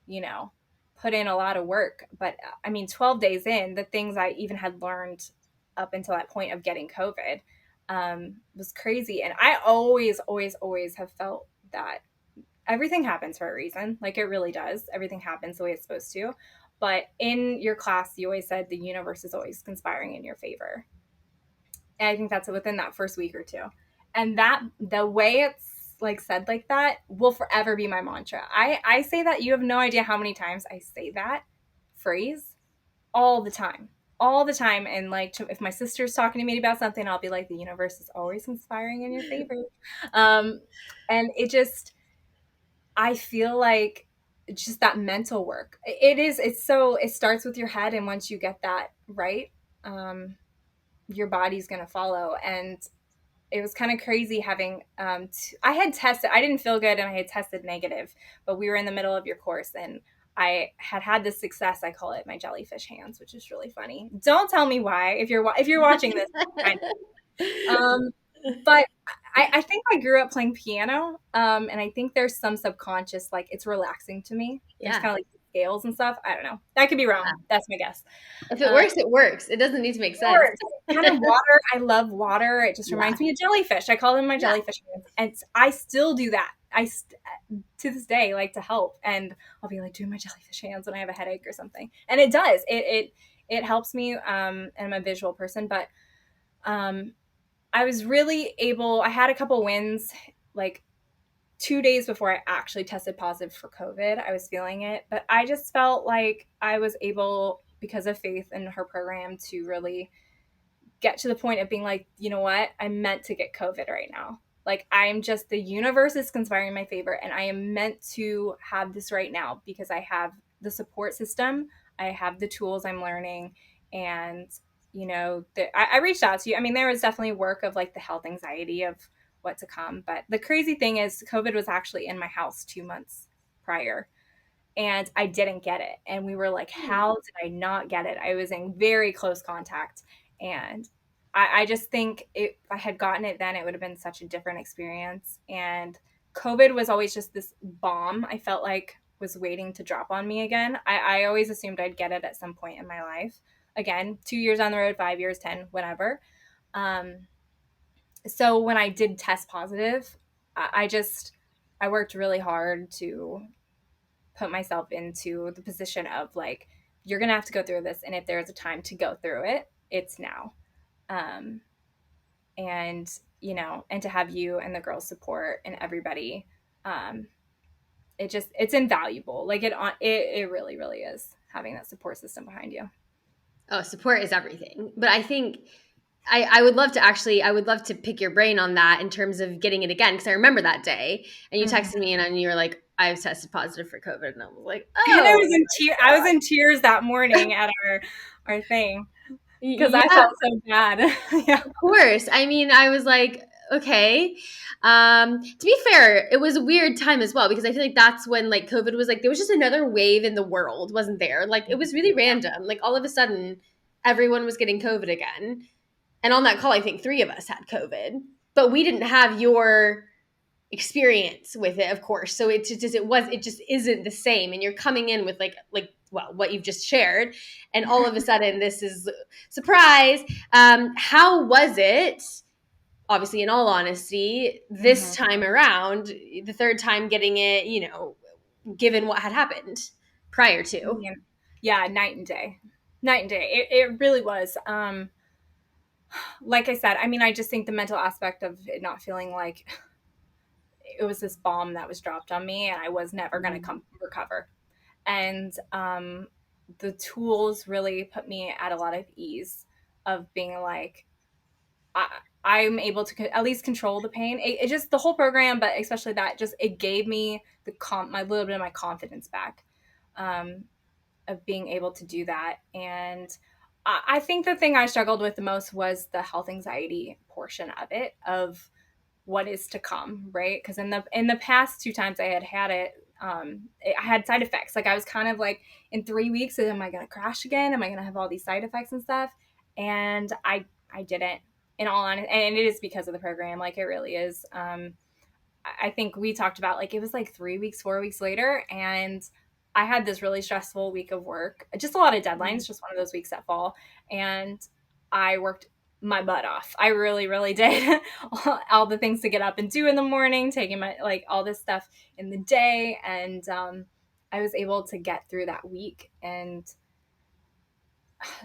you know, put in a lot of work. But I mean, 12 days in, the things I even had learned up until that point of getting COVID, was crazy. And I always, always, always have felt that everything happens for a reason. Like it really does. Everything happens the way it's supposed to. But in your class, you always said the universe is always conspiring in your favor. And I think that's within that first week or two. And that the way it's like said like that will forever be my mantra. I say that, you have no idea how many times I say that phrase all the time. All the time. And like if my sister's talking to me about something, I'll be like, the universe is always conspiring in your favor. Um, and it just, I feel like just that mental work. It starts with your head. And once you get that right, your body's going to follow. And it was kind of crazy having, I had tested, I didn't feel good and I had tested negative, but we were in the middle of your course and I had this success. I call it my jellyfish hands, which is really funny. Don't tell me why, if you're watching this. Um, but I think I grew up playing piano, and I think there's some subconscious, like it's relaxing to me. There's Yeah. kind of like scales and stuff. I don't know. That could be wrong. That's my guess. If it Um, works, it works. It doesn't need to make sense. course. Kind of water. I love water. It just Yeah. reminds me of jellyfish. I call them my Yeah. jellyfish hands, and I still do that. To this day like to help, and I'll be like doing my jellyfish hands when I have a headache or something, and it does. It helps me. And I'm a visual person, but um, I was really able. I had a couple wins, like 2 days before I actually tested positive for COVID. I was feeling it, but I just felt like I was able, because of faith in her program, to really get to the point of being like, you know what? I'm meant to get COVID right now. Like I'm just, the universe is conspiring in my favor and I am meant to have this right now because I have the support system. I have the tools I'm learning. And, I reached out to you. I mean, there was definitely work of like the health anxiety of what to come. But the crazy thing is COVID was actually in my house 2 months prior and I didn't get it. And we were like, how did I not get it? I was in very close contact. And I just think if I had gotten it then, it would have been such a different experience. And COVID was always just this bomb I felt like was waiting to drop on me again. I always assumed I'd get it at some point in my life. Again, 2 years on the road, 5 years, 10, whatever. So when I did test positive, I worked really hard to put myself into the position of like, you're gonna have to go through this, and if there's a time to go through it, it's now. um and and to have you and the girls support and everybody, um it's invaluable. Like it really, really is, having that support system behind you. Oh, support is everything. But I think I would love to actually, I would love to pick your brain on that in terms of getting it again. Cause I remember that day and you Mhm. texted me and you were like, I was tested positive for COVID. And I was like, And oh, I was in tears that morning at our thing because I yeah, felt so bad. Yeah. of course. I mean, I was like, okay. To be fair, it was a weird time as well because I feel like that's when like COVID was like there was just another wave in the world, wasn't there? Like it was really random. Like all of a sudden, everyone was getting COVID again. And on that call, I think three of us had COVID, but we didn't have your experience with it, of course. So it just isn't the same. And you're coming in with well, what you've just shared, and all of a sudden this is surprise. How was it? Obviously, in all honesty, this Mhm. time around, the third time getting it, given what had happened prior to. Yeah. Yeah, night and day. Night and day. It really was. Like I said, I mean, I just think the mental aspect of it not feeling like it was this bomb that was dropped on me and I was never going to Mhm. come recover. And the tools really put me at a lot of ease of being like, I, I'm able to at least control the pain. It just, the whole program, but especially that, just it gave me my little bit of my confidence back, um, of being able to do that. And I think the thing I struggled with the most was the health anxiety portion of it, of what is to come, right? Because in the past 2 times I had it, I had side effects. Like I was kind of like, in 3 weeks, am I going to crash again? Am I going to have all these side effects and stuff? And I didn't, in all honesty, and it is because of the program. Like it really is. I think we talked about like it was like 3 weeks, 4 weeks later, and I had this really stressful week of work, just a lot of deadlines, just one of those weeks that fall, and I worked my butt off. I really, really did. All the things to get up and do in the morning, taking my, like, all this stuff in the day. And I was able to get through that week and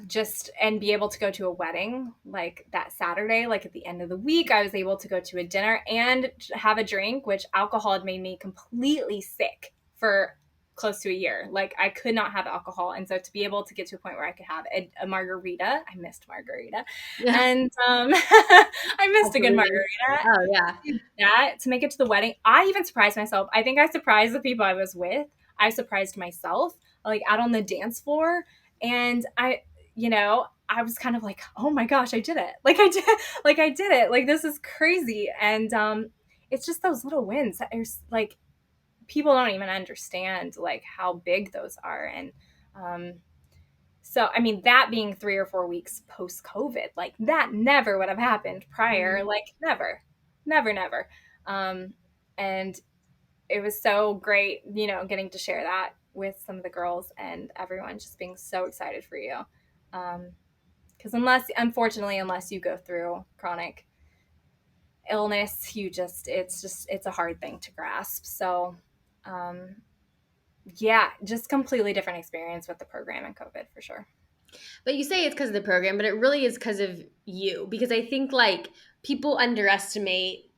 just and be able to go to a wedding like that Saturday. Like at the end of the week, I was able to go to a dinner and have a drink, which alcohol had made me completely sick for close to a year. Like I could not have alcohol. And so to be able to get to a point where I could have a margarita, I missed margarita. Yeah, And I missed a good absolutely. margarita. Oh yeah. That to make it to the wedding, I even surprised myself. I think I surprised the people I was with. I surprised myself, like out on the dance floor. And I was kind of like, oh my gosh, I did it. Like I did, like I did it. Like this is crazy. And it's just those little wins that are like people don't even understand like how big those are. And um, so, I mean, that being 3 or 4 weeks post COVID, like that never would have happened prior, Mhm. like never, never, never. Um, and it was so great, getting to share that with some of the girls and everyone just being so excited for you. Because unfortunately, unless you go through chronic illness, it's a hard thing to grasp. So, um, yeah, just completely different experience with the program and COVID for sure. But you say it's because of the program, but it really is because of you. Because I think like people underestimate,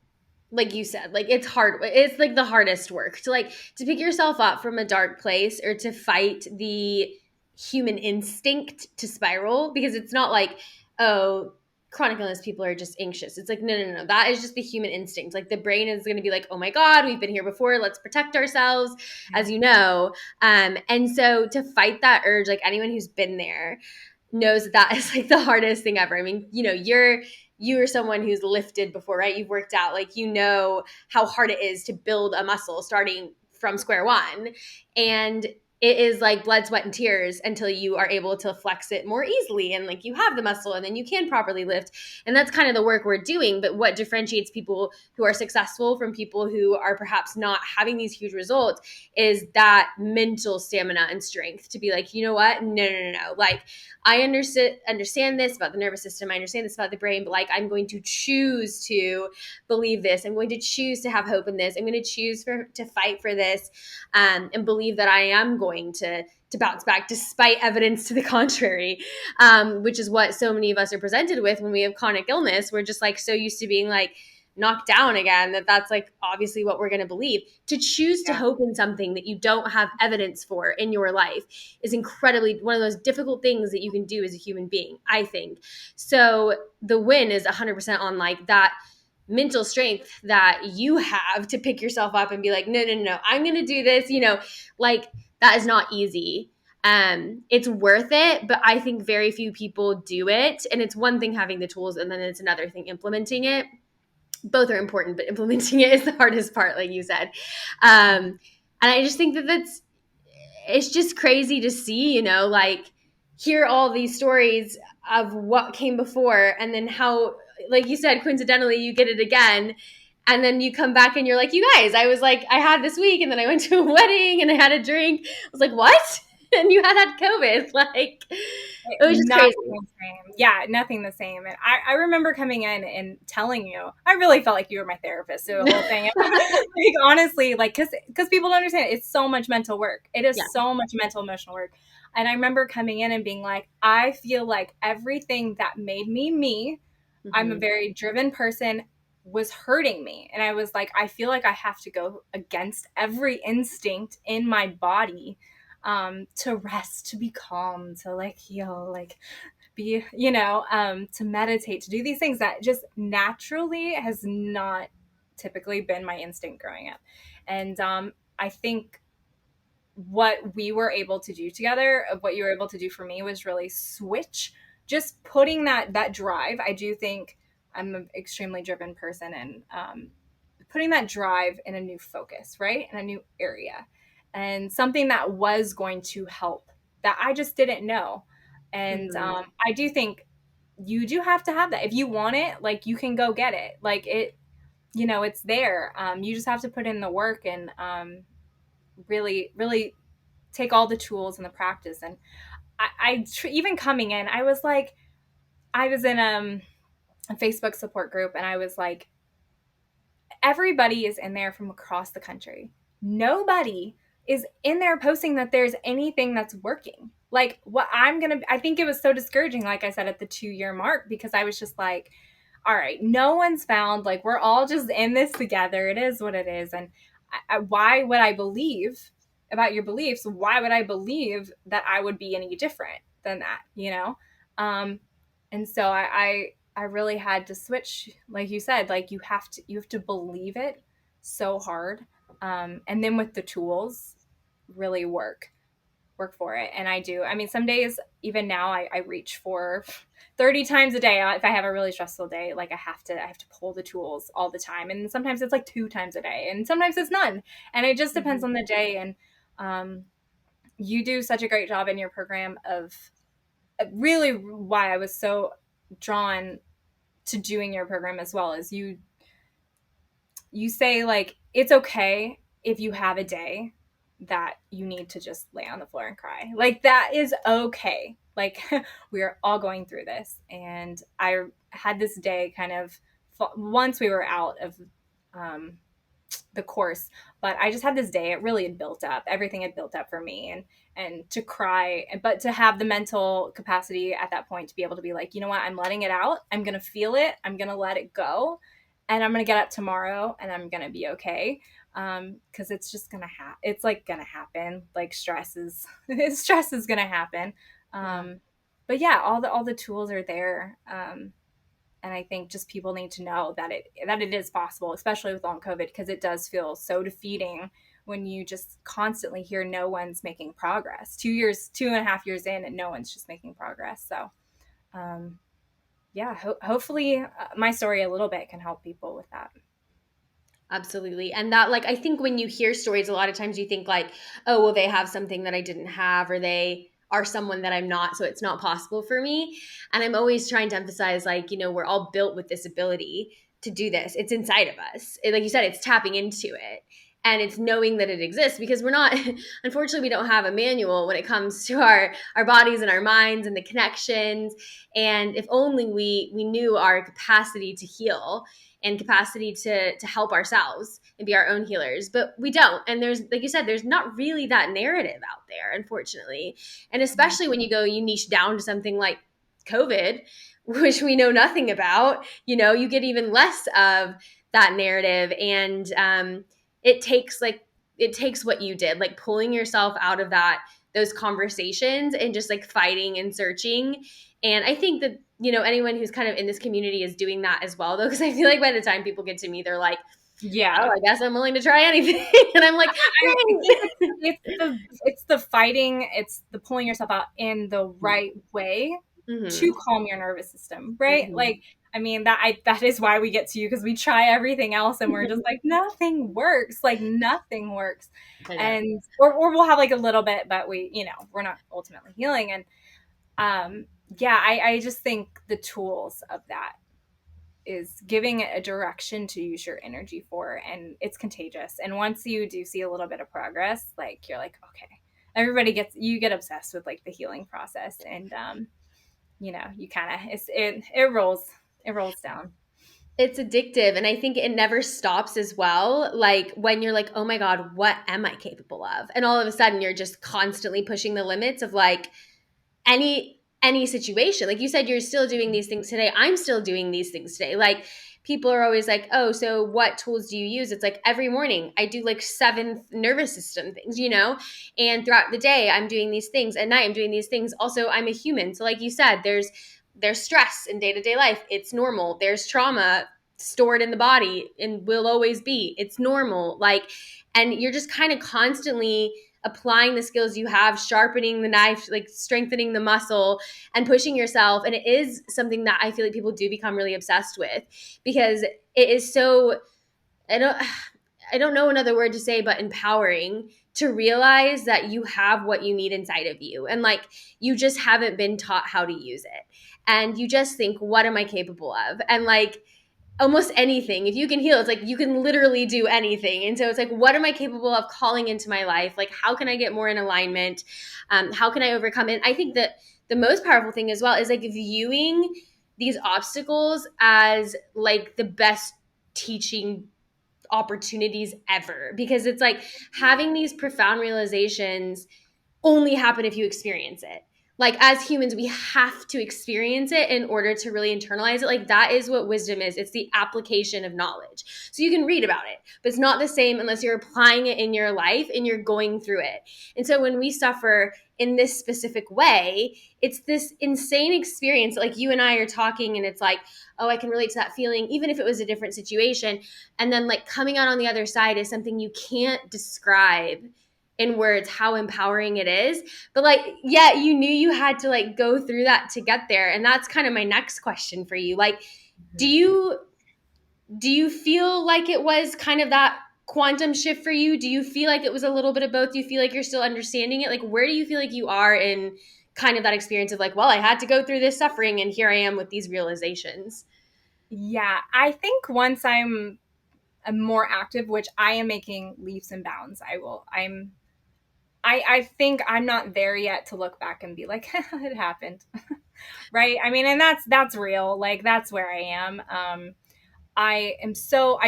like you said, like it's hard. It's like the hardest work to like to pick yourself up from a dark place or to fight the human instinct to spiral. Because it's not like, oh, chronic illness people are just anxious. It's like, no, no, no. That is just the human instinct. Like the brain is going to be like, oh my God, we've been here before. Let's protect ourselves, as you know. And so to fight that urge, like anyone who's been there knows that that is like the hardest thing ever. I mean, you are someone who's lifted before, right? You've worked out, like you know how hard it is to build a muscle starting from square one. And it is like blood, sweat, and tears until you are able to flex it more easily and like you have the muscle and then you can properly lift. And that's kind of the work we're doing. But what differentiates people who are successful from people who are perhaps not having these huge results is that mental stamina and strength to be like, you know what? No, no, no, no. Like I understand this about the nervous system. I understand this about the brain, but like I'm going to choose to believe this. I'm going to choose to have hope in this. I'm going to choose to fight for this, and believe that I am going to bounce back despite evidence to the contrary, which is what so many of us are presented with when we have chronic illness. We're just like so used to being like knocked down again that that's like obviously what we're going to believe. To choose to Yeah. hope in something that you don't have evidence for in your life is incredibly one of those difficult things that you can do as a human being, I think. So the win is 100% on like that mental strength that you have to pick yourself up and be like, no, no, no, I'm going to do this, like that is not easy. It's worth it, but I think very few people do it. And it's one thing having the tools, and then it's another thing implementing it. Both are important, but implementing it is the hardest part, like you said. And I just think that it's just crazy to see, like hear all these stories of what came before and then how, like you said, coincidentally, you get it again. And then you come back and you're like, you guys, I was like, I had this week and then I went to a wedding and I had a drink. I was like, what? And you had COVID. Like, it was just Nothing crazy. the same. Yeah, nothing the same. And I remember coming in and telling you, I really felt like you were my therapist through the whole thing. Like honestly, like because people don't understand, it's so much mental work. It is Yeah. so much mental emotional work. And I remember coming in and being like, I feel like everything that made me me, I'm a Mm-hmm. very driven person, was hurting me. And I was like, I feel like I have to go against every instinct in my body, to rest, to be calm, to like heal, like be, to meditate, to do these things that just naturally has not typically been my instinct growing up. And I think what we were able to do together, of what you were able to do for me, was really switch, just putting that drive. I do think I'm an extremely driven person, and putting that drive in a new focus, right, in a new area, and something that was going to help that I just didn't know. And Mm-hmm. I do think you do have to have that. If you want it, like you can go get it, like it's there. You just have to put in the work and really, really take all the tools and the practice. And even coming in, I was like, I was in a Facebook support group, and I was like, everybody is in there from across the country. Nobody is in there posting that there's anything that's working. Like, I think it was so discouraging, like I said, at the 2 year mark, because I was just like, all right, no one's found, like, we're all just in this together. It is what it is. And why would I believe about your beliefs? Why would I believe that I would be any different than that, you know? Um, and so I really had to switch, like you said, like you have to believe it so hard, and then with the tools, really work for it. And I do. I mean, some days, even now, I reach for 30 times a day. If I have a really stressful day, like I have to pull the tools all the time. And sometimes it's like 2 times a day, and sometimes it's none. And it just depends Mhm. on the day. And um, you do such a great job in your program of really why I was so drawn to doing your program as well, is you say, like, it's okay if you have a day that you need to just lay on the floor and cry. Like, that is okay. Like, we're all going through this. And I had this day kind of once we were out of um, the course, but I just had this day. It really had built up. Everything had built up for me, and to cry, but to have the mental capacity at that point to be able to be like, you know what, I'm letting it out. I'm going to feel it. I'm going to let it go. And I'm going to get up tomorrow and I'm going to be okay. Cause it's just going to it's like going to happen. Like, stress is going to happen. Yeah. But yeah, all the tools are there. And I think just people need to know that it is possible, especially with long COVID, because it does feel so defeating when you just constantly hear no one's making progress. 2 years, 2.5 years in, and no one's just making progress. So, um, yeah, hopefully my story a little bit can help people with that. Absolutely. And that, like, I think when you hear stories, a lot of times you think, like, oh, well, they have something that I didn't have, or they are someone that I'm not, so it's not possible for me. And I'm always trying to emphasize, like, we're all built with this ability to do this. It's inside of us. Like you said, it's tapping into it. And it's knowing that it exists, because we're not, unfortunately, we don't have a manual when it comes to our bodies and our minds and the connections. And if only we knew our capacity to heal and capacity to help ourselves and be our own healers, but we don't. And there's, like you said, there's not really that narrative out there, unfortunately. And especially when you niche down to something like COVID, which we know nothing about, you get even less of that narrative. And it takes like it takes what you did, like pulling yourself out of those conversations and just like fighting and searching. And I think that, anyone who's kind of in this community is doing that as well, though, because I feel like by the time people get to me, they're like, oh, Yeah. I guess I'm willing to try anything. And I'm like, I think great. it's the fighting, it's the pulling yourself out in the right way to Mm-hmm. calm your nervous system, right? Mm-hmm. Like, I mean, that is why we get to you, because we try everything else and we're just like, nothing works. Like, nothing works. I know. And or we'll have like a little bit, but we're not ultimately healing. And yeah, I just think the tools of that is giving it a direction to use your energy for, and it's contagious. And once you do see a little bit of progress, like, you're like, okay, you get obsessed with like the healing process. And you kind of, it rolls down. It's addictive, and I think it never stops as well. Like when you're like, oh my God, what am I capable of? And all of a sudden you're just constantly pushing the limits of like any situation. Like you said, you're still doing these things today. I'm still doing these things today. Like people are always like, oh, so what tools do you use? It's like every morning I do like 7 nervous system things, and throughout the day I'm doing these things. At night I'm doing these things. Also, I'm a human. So like you said, there's stress in day-to-day life. It's normal. There's trauma stored in the body and will always be. It's normal. Like, and you're just kind of constantly applying the skills you have, sharpening the knife, like strengthening the muscle and pushing yourself. And it is something that I feel like people do become really obsessed with, because it is so, I don't I don't know another word to say, but empowering to realize that you have what you need inside of you. And like you just haven't been taught how to use it. And you just think, what am I capable of? And like almost anything, if you can heal, it's like you can literally do anything. And so it's like, what am I capable of calling into my life? Like, how can I get more in alignment? How can I overcome it? I think that the most powerful thing as well is like viewing these obstacles as like the best teaching opportunities ever, because it's like having these profound realizations only happen if you experience it. Like as humans, we have to experience it in order to really internalize it. Like that is what wisdom is. It's the application of knowledge. So you can read about it, but it's not the same unless you're applying it in your life and you're going through it. And so when we suffer in this specific way, it's this insane experience. Like you and I are talking and it's like, oh, I can relate to that feeling, even if it was a different situation. And then like coming out on the other side is something you can't describe in words how empowering it is. But like, yeah, you knew you had to like go through that to get there. And that's kind of my next question for you. Like, do you feel like it was kind of that quantum shift for you? Do you feel like it was a little bit of both? Do you feel like you're still understanding it? Like, where do you feel like you are in kind of that experience of like, well, I had to go through this suffering and here I am with these realizations? Yeah, I think once I'm more active, which I am making leaps and bounds, I think I'm not there yet to look back and be like, it happened. Right. I mean, and that's real. Like that's where I am. I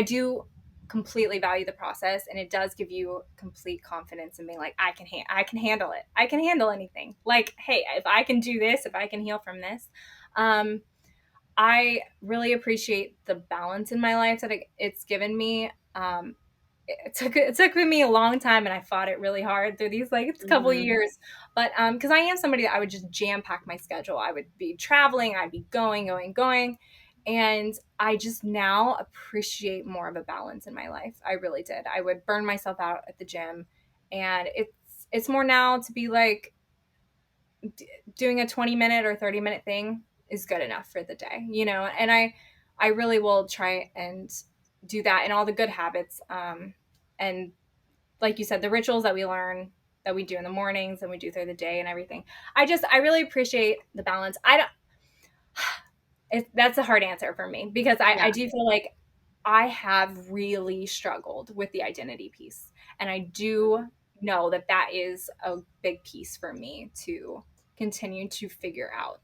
do completely value the process, and it does give you complete confidence in being like, I can handle it. I can handle anything. Like, hey, if I can do this, if I can heal from this, um, I really appreciate the balance in my life that it's given me. It took me a long time, and I fought it really hard through these like couple Mm-hmm. years. But because I am somebody that I would just jam pack my schedule. I would be traveling, I'd be going, and I just now appreciate more of a balance in my life. I really did. I would burn myself out at the gym, and it's more now to be like doing a 20-minute or 30-minute thing is good enough for the day, and I really will try and do that in all the good habits, and like you said, the rituals that we learn, that we do in the mornings and we do through the day and everything. I really appreciate the balance. I don't That's a hard answer for me, because Yeah. I do feel like I have really struggled with the identity piece, and I do know that that is a big piece for me to continue to figure out.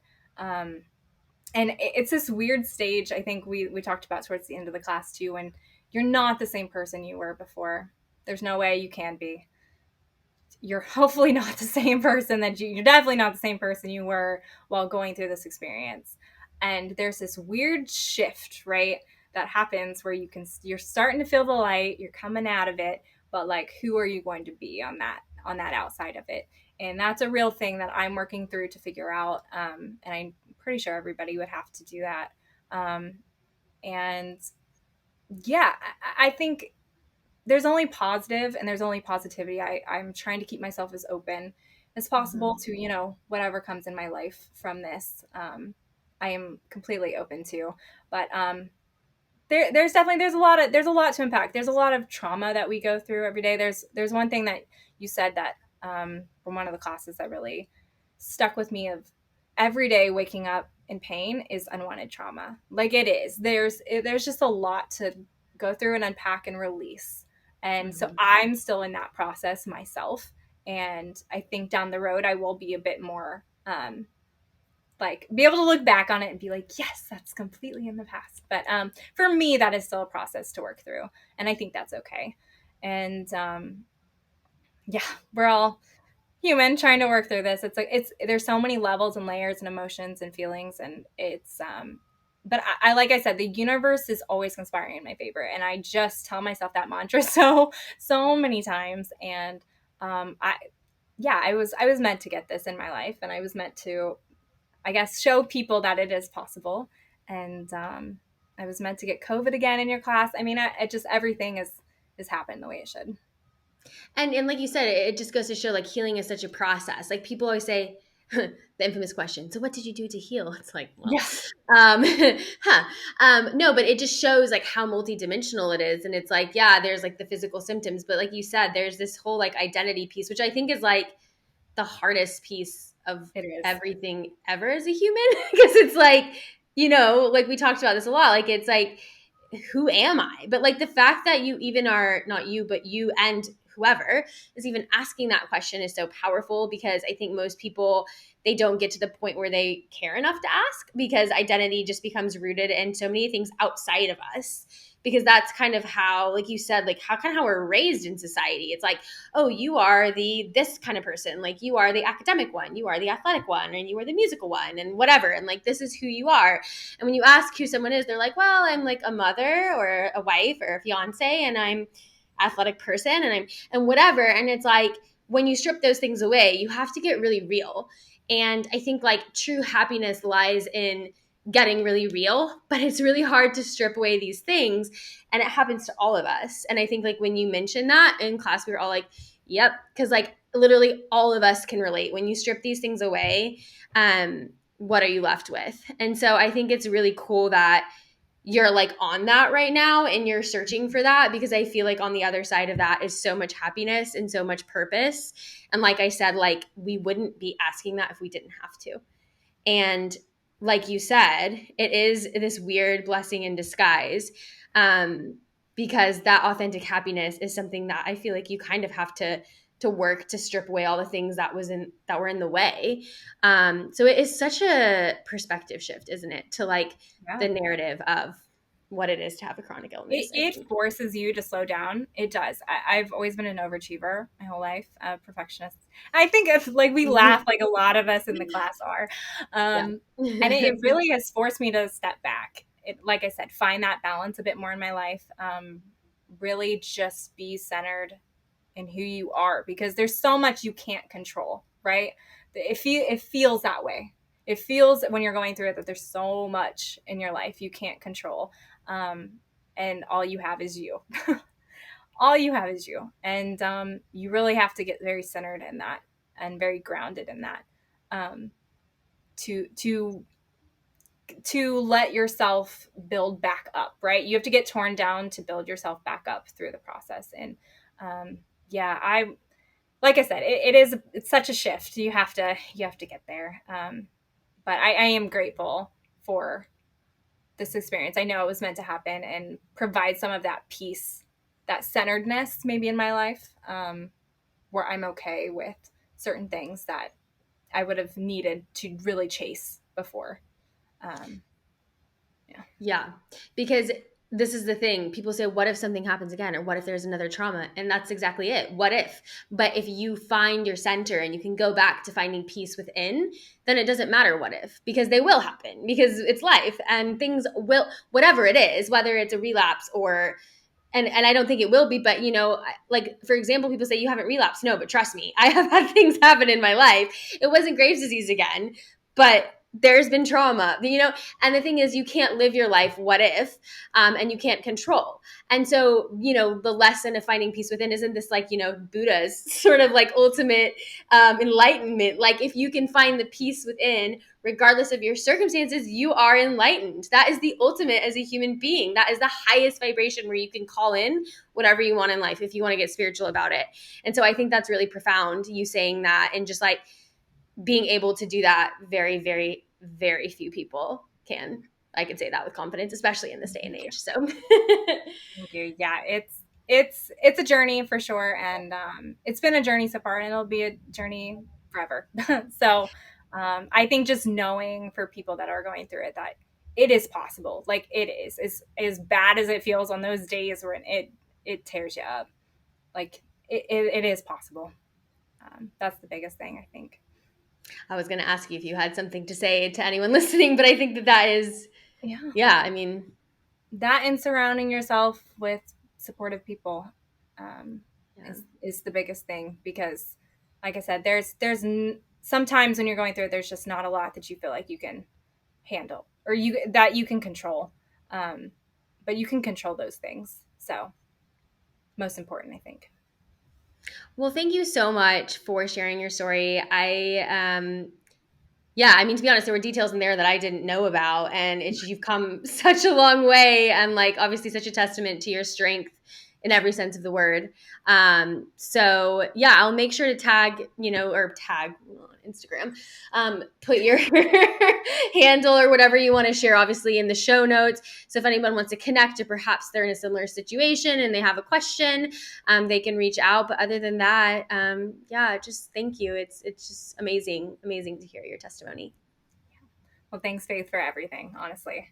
And it's this weird stage, I think we talked about towards the end of the class too, when you're not the same person you were before. There's no way you can be. You're hopefully not the same person that you're definitely not the same person you were while going through this experience. And there's this weird shift, right, that happens where you're starting to feel the light, you're coming out of it, but like, who are you going to be on that outside of it? And that's a real thing that I'm working through to figure out. And I'm pretty sure everybody would have to do that. And yeah, I think there's only positive and there's only positivity. I'm trying to keep myself as open as possible Mm-hmm. to, whatever comes in my life from this. I am completely open to, but there's a lot to unpack. There's a lot of trauma that we go through every day. There's one thing that you said that from one of the classes that really stuck with me, of every day waking up in pain is unwanted trauma. Like it is. There's just a lot to go through and unpack and release. And so Mm-hmm. I'm still in that process myself. And I think down the road I will be a bit more like be able to look back on it and be like, yes, that's completely in the past. But for me, that is still a process to work through, and I think that's okay. And yeah, we're all human trying to work through this. It's like there's so many levels and layers and emotions and feelings, and it's but I like I said, the universe is always conspiring in my favor, and I just tell myself that mantra so many times. And I yeah, I was meant to get this in my life, and I was meant to, I guess, show people that it is possible. And I was meant to get COVID again in your class. I mean, it just everything is happened the way it should. And like you said, it just goes to show like healing is such a process. Like people always say the infamous question, so what did you do to heal? It's like, well, Yeah, um, no, but it just shows like how multidimensional it is. And it's like, yeah, there's like the physical symptoms, but like you said, there's this whole like identity piece, which I think is like the hardest piece of it is. everything ever as a human. Because it's like, like we talked about this a lot, like it's like, who am I? But like the fact that you even are not you, but you and whoever, is even asking that question is so powerful, because I think most people, they don't get to the point where they care enough to ask, because identity just becomes rooted in so many things outside of us, because that's kind of how, like you said, like how we're raised in society. It's like, oh, you are the this kind of person, like you are the academic one, you are the athletic one, and you are the musical one, and whatever, and like this is who you are. And when you ask who someone is, they're like, well, I'm like a mother or a wife or a fiance, and I'm athletic person, and I'm and whatever. And it's like, when you strip those things away, you have to get really real. And I think like true happiness lies in getting really real, but it's really hard to strip away these things, and it happens to all of us. And I think like when you mentioned that in class, we were all like, yep, because like literally all of us can relate. When you strip these things away, what are you left with? And so I think it's really cool that you're like on that right now and you're searching for that, because I feel like on the other side of that is so much happiness and so much purpose. And like I said, like we wouldn't be asking that if we didn't have to. And like you said, it is this weird blessing in disguise, because that authentic happiness is something that I feel like you kind of have to work to strip away all the things that were in the way. So it is such a perspective shift, isn't it, to like Yeah. the narrative of what it is to have a chronic illness, I It think. forces you to slow down. It does. I've always been an overachiever my whole life, a perfectionist. I think if like we laugh, like a lot of us in the class are, Yeah. and it really has forced me to step back. It, like I said, find that balance a bit more in my life. Really, just be centered in who you are, because there's so much you can't control, right? It feels that way. It feels when you're going through it that there's so much in your life you can't control. Um, and all you have is you. All you have is you. And you really have to get very centered in that and very grounded in that, um, to let yourself build back up, right? You have to get torn down to build yourself back up through the process. And yeah, like I said, it's such a shift. You have to get there. But I am grateful for this experience. I know it was meant to happen and provide some of that peace, that centeredness maybe in my life, where I'm okay with certain things that I would have needed to really chase before. Um, yeah. Yeah, because this is the thing. People say, what if something happens again? Or what if there's another trauma? And that's exactly it. What if? But if you find your center and you can go back to finding peace within, then it doesn't matter what if, because they will happen, because it's life and things will, whatever it is, whether it's a relapse or and I don't think it will be, but you know, like for example, people say you haven't relapsed. No, but trust me, I have had things happen in my life. It wasn't Graves' disease again, but there's been trauma, you know. And the thing is, you can't live your life what if, and you can't control. And so, you know, the lesson of finding peace within isn't this like, you know, Buddha's sort of like ultimate enlightenment. Like if you can find the peace within, regardless of your circumstances, you are enlightened. That is the ultimate as a human being. That is the highest vibration where you can call in whatever you want in life if you want to get spiritual about it. And so I think that's really profound, you saying that, and just like being able to do that, very, very, very few people can. I can say that with confidence, especially in this day and Thank you. age. So Thank you. Yeah, it's a journey for sure, and it's been a journey so far, and it'll be a journey forever. So I think just knowing for people that are going through it that it is possible, like it is, as bad as it feels on those days where it tears you up, like it is possible. That's the biggest thing, I think. I was going to ask you if you had something to say to anyone listening, but I think that that is, Yeah, yeah, I mean, that and surrounding yourself with supportive people, yeah. is the biggest thing, because like I said, sometimes when you're going through it, there's just not a lot that you feel like you can handle or you can control, um, but you can control those things, so most important, I think. Well, thank you so much for sharing your story. Yeah, I mean, to be honest, there were details in there that I didn't know about, and you've come such a long way, and like obviously such a testament to your strength in every sense of the word. So yeah, I'll make sure to tag, you know, or tag on Instagram. Put your handle or whatever you want to share, obviously, in the show notes. So if anyone wants to connect, or perhaps they're in a similar situation and they have a question, they can reach out. But other than that, yeah, just thank you. It's just amazing to hear your testimony. Well, thanks, Faith, for everything, honestly.